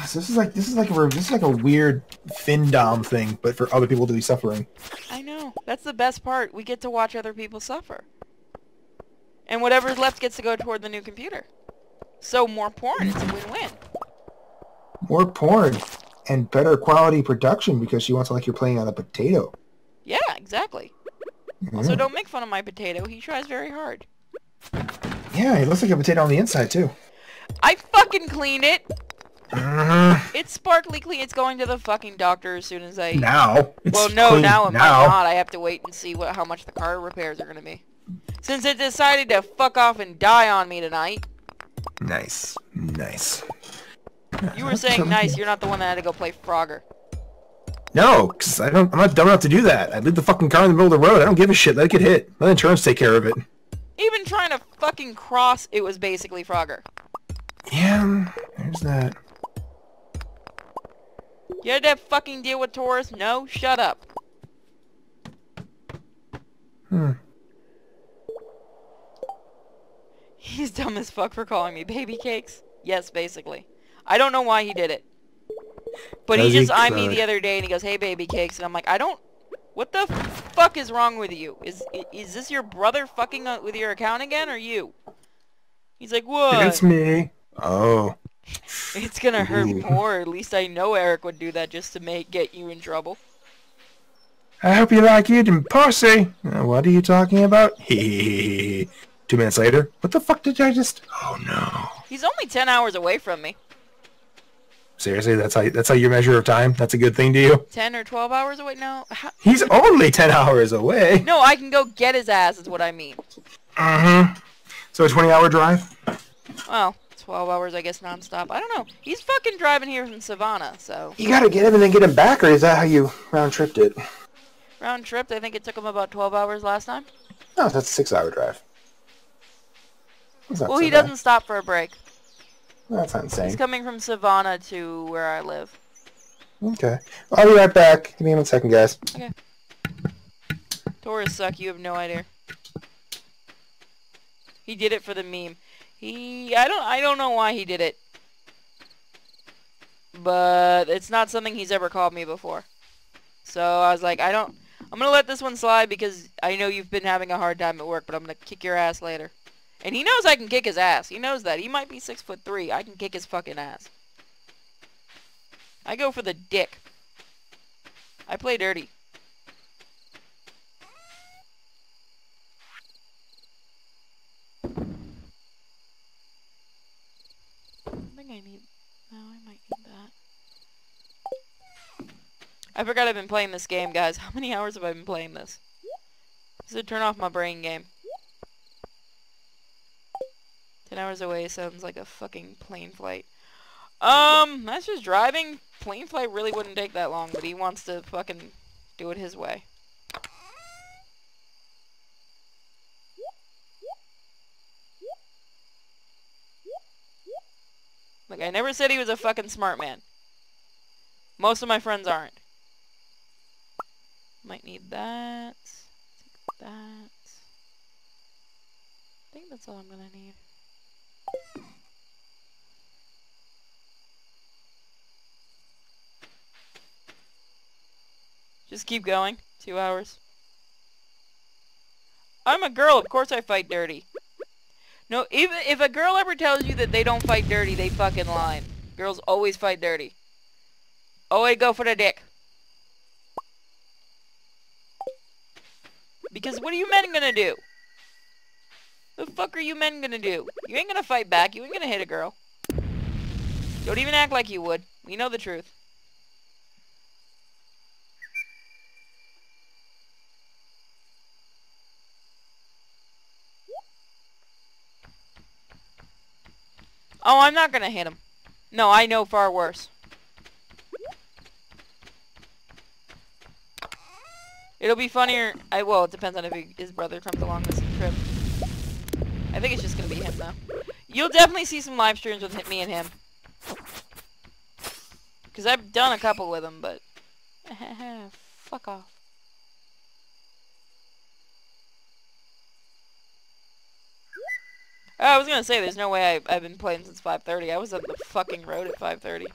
So this is like a weird Findom thing, but for other people to be suffering. I know. That's the best part. We get to watch other people suffer. And whatever's left gets to go toward the new computer. So more porn. It's a win-win. More porn and better quality production because she wants to like you're playing on a potato. Yeah, exactly. Also, don't make fun of my potato. He tries very hard. Yeah, it looks like a potato on the inside too. I fucking cleaned it. It's sparkly clean. It's going to the fucking doctor as soon as I... Now? Well, no, now it might not. I have to wait and see how much the car repairs are going to be. Since it decided to fuck off and die on me tonight. Nice. Nice. You were saying nice. You're not the one that had to go play Frogger. No, because I'm not dumb enough to do that. I leave the fucking car in the middle of the road. I don't give a shit. Let it get hit. Let insurance take care of it. Even trying to fucking cross, it was basically Frogger. Yeah, there's that. You had to fucking deal with Taurus? No? Shut up. He's dumb as fuck for calling me baby cakes. Yes, basically. I don't know why he did it. But he just eyed me the other day and he goes, hey baby cakes, and I'm like, I don't... What the fuck is wrong with you? Is this your brother fucking with your account again, or you? He's like, what? It's me. Oh. It's gonna hurt more. At least I know Eric would do that just to get you in trouble. I hope you like eating pussy. What are you talking about? 2 minutes later. What the fuck did I just... Oh no. He's only 10 hours away from me. Seriously, that's how you measure of time? That's a good thing to you? 10 or 12 hours away? No. He's only 10 hours away. No, I can go get his ass is what I mean. So a 20-hour drive? Well, 12 hours I guess non-stop. I don't know. He's fucking driving here from Savannah, so... You gotta get him and then get him back, or is that how you round-tripped it? Round-tripped? I think it took him about 12 hours last time. No, that's a 6-hour drive. Well, he doesn't stop for a break. That's not insane. He's coming from Savannah to where I live. Okay. I'll be right back. Give me 1 second, guys. Okay. Taurus suck, you have no idea. He did it for the meme. I don't know why he did it. But it's not something he's ever called me before. So I was like, I'm gonna let this one slide because I know you've been having a hard time at work, but I'm gonna kick your ass later. And he knows I can kick his ass. He knows that. He might be 6'3". I can kick his fucking ass. I go for the dick. I play dirty. I think I need... No, I might need that. I forgot I've been playing this game, guys. How many hours have I been playing this? This is a turn off my brain game. 10 hours away sounds like a fucking plane flight. That's just driving. Plane flight really wouldn't take that long, but he wants to fucking do it his way. Like, I never said he was a fucking smart man. Most of my friends aren't. Might need that. Take that. I think that's all I'm gonna need. Just keep going. 2 hours. I'm a girl, of course I fight dirty. No, even if a girl ever tells you that they don't fight dirty, they fucking lie. Girls always fight dirty. Always go for the dick. Because what are you men gonna do? The fuck are you men gonna do? You ain't gonna fight back. You ain't gonna hit a girl. Don't even act like you would. We know the truth. Oh, I'm not gonna hit him. No, I know far worse. It'll be funnier. Well, it depends on if his brother comes along this trip. I think it's just gonna be him, though. You'll definitely see some live streams with me and him. Because I've done a couple with him, but... fuck off. Oh, I was gonna say, there's no way I've been playing since 5:30. I was on the fucking road at 5:30.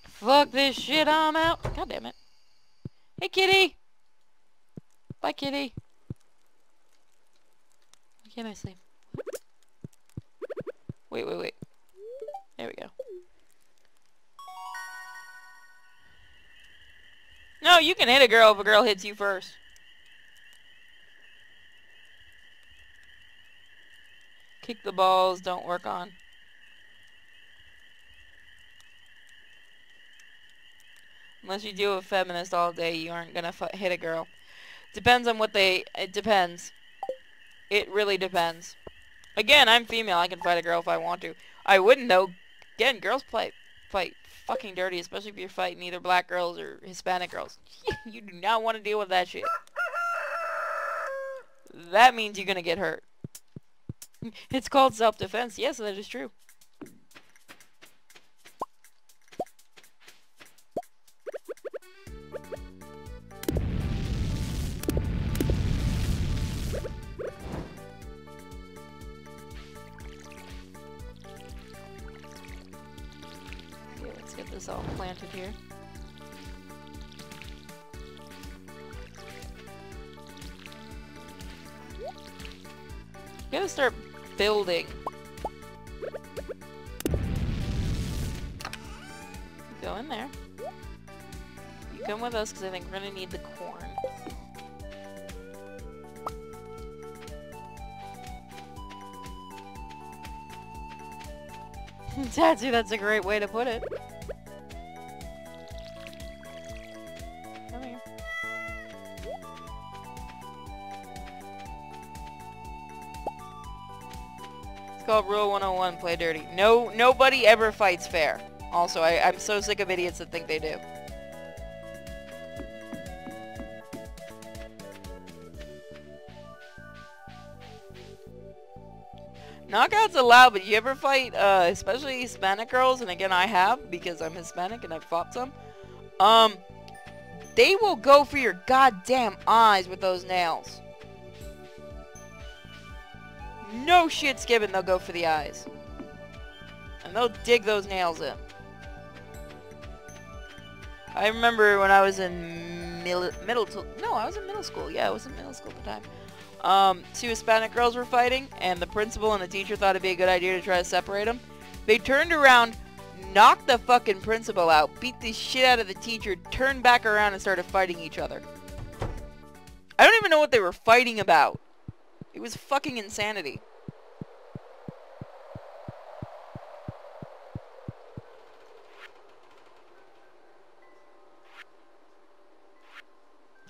Fuck this shit, I'm out. God damn it. Hey, kitty! Bye, kitty. Why can't I sleep? Wait. There we go. No, you can hit a girl if a girl hits you first. Kick the balls, don't work on. Unless you deal with feminists all day, you aren't gonna hit a girl. Depends on what they... It depends. It really depends. Again, I'm female. I can fight a girl if I want to. I wouldn't, though. Again, girls fight fucking dirty, especially if you're fighting either black girls or Hispanic girls. You do not want to deal with that shit. That means you're gonna get hurt. It's called self-defense. Yes, that is true. Okay, let's get this all planted here. Gotta start building. Go in there. You come with us because I think we're gonna need the corn. Tattoo, that's a great way to put it. Come here. It's called Rule 101, play dirty. No, nobody ever fights fair. Also, I'm so sick of idiots that think they do. Knockouts allowed, but you ever fight, especially Hispanic girls, and again I have, because I'm Hispanic and I've fought some, they will go for your goddamn eyes with those nails. No shit skipping, they'll go for the eyes. And they'll dig those nails in. I remember when I was in middle school. Yeah, I was in middle school at the time. Two Hispanic girls were fighting, and the principal and the teacher thought it'd be a good idea to try to separate them. They turned around, knocked the fucking principal out, beat the shit out of the teacher, turned back around and started fighting each other. I don't even know what they were fighting about. It was fucking insanity.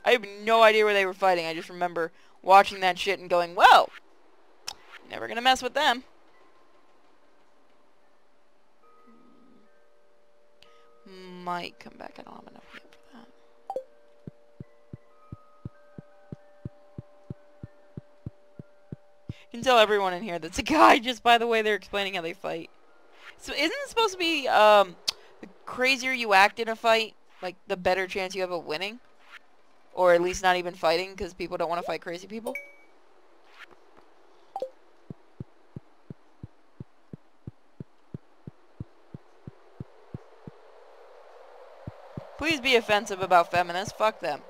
I have no idea where they were fighting. I just remember watching that shit and going, well, never gonna mess with them. Might come back. I don't have enough heat for that. You can tell everyone in here that's a guy just by the way they're explaining how they fight. So isn't it supposed to be, the crazier you act in a fight, like, the better chance you have of winning? Or at least not even fighting, because people don't want to fight crazy people? Please be offensive about feminists. Fuck them.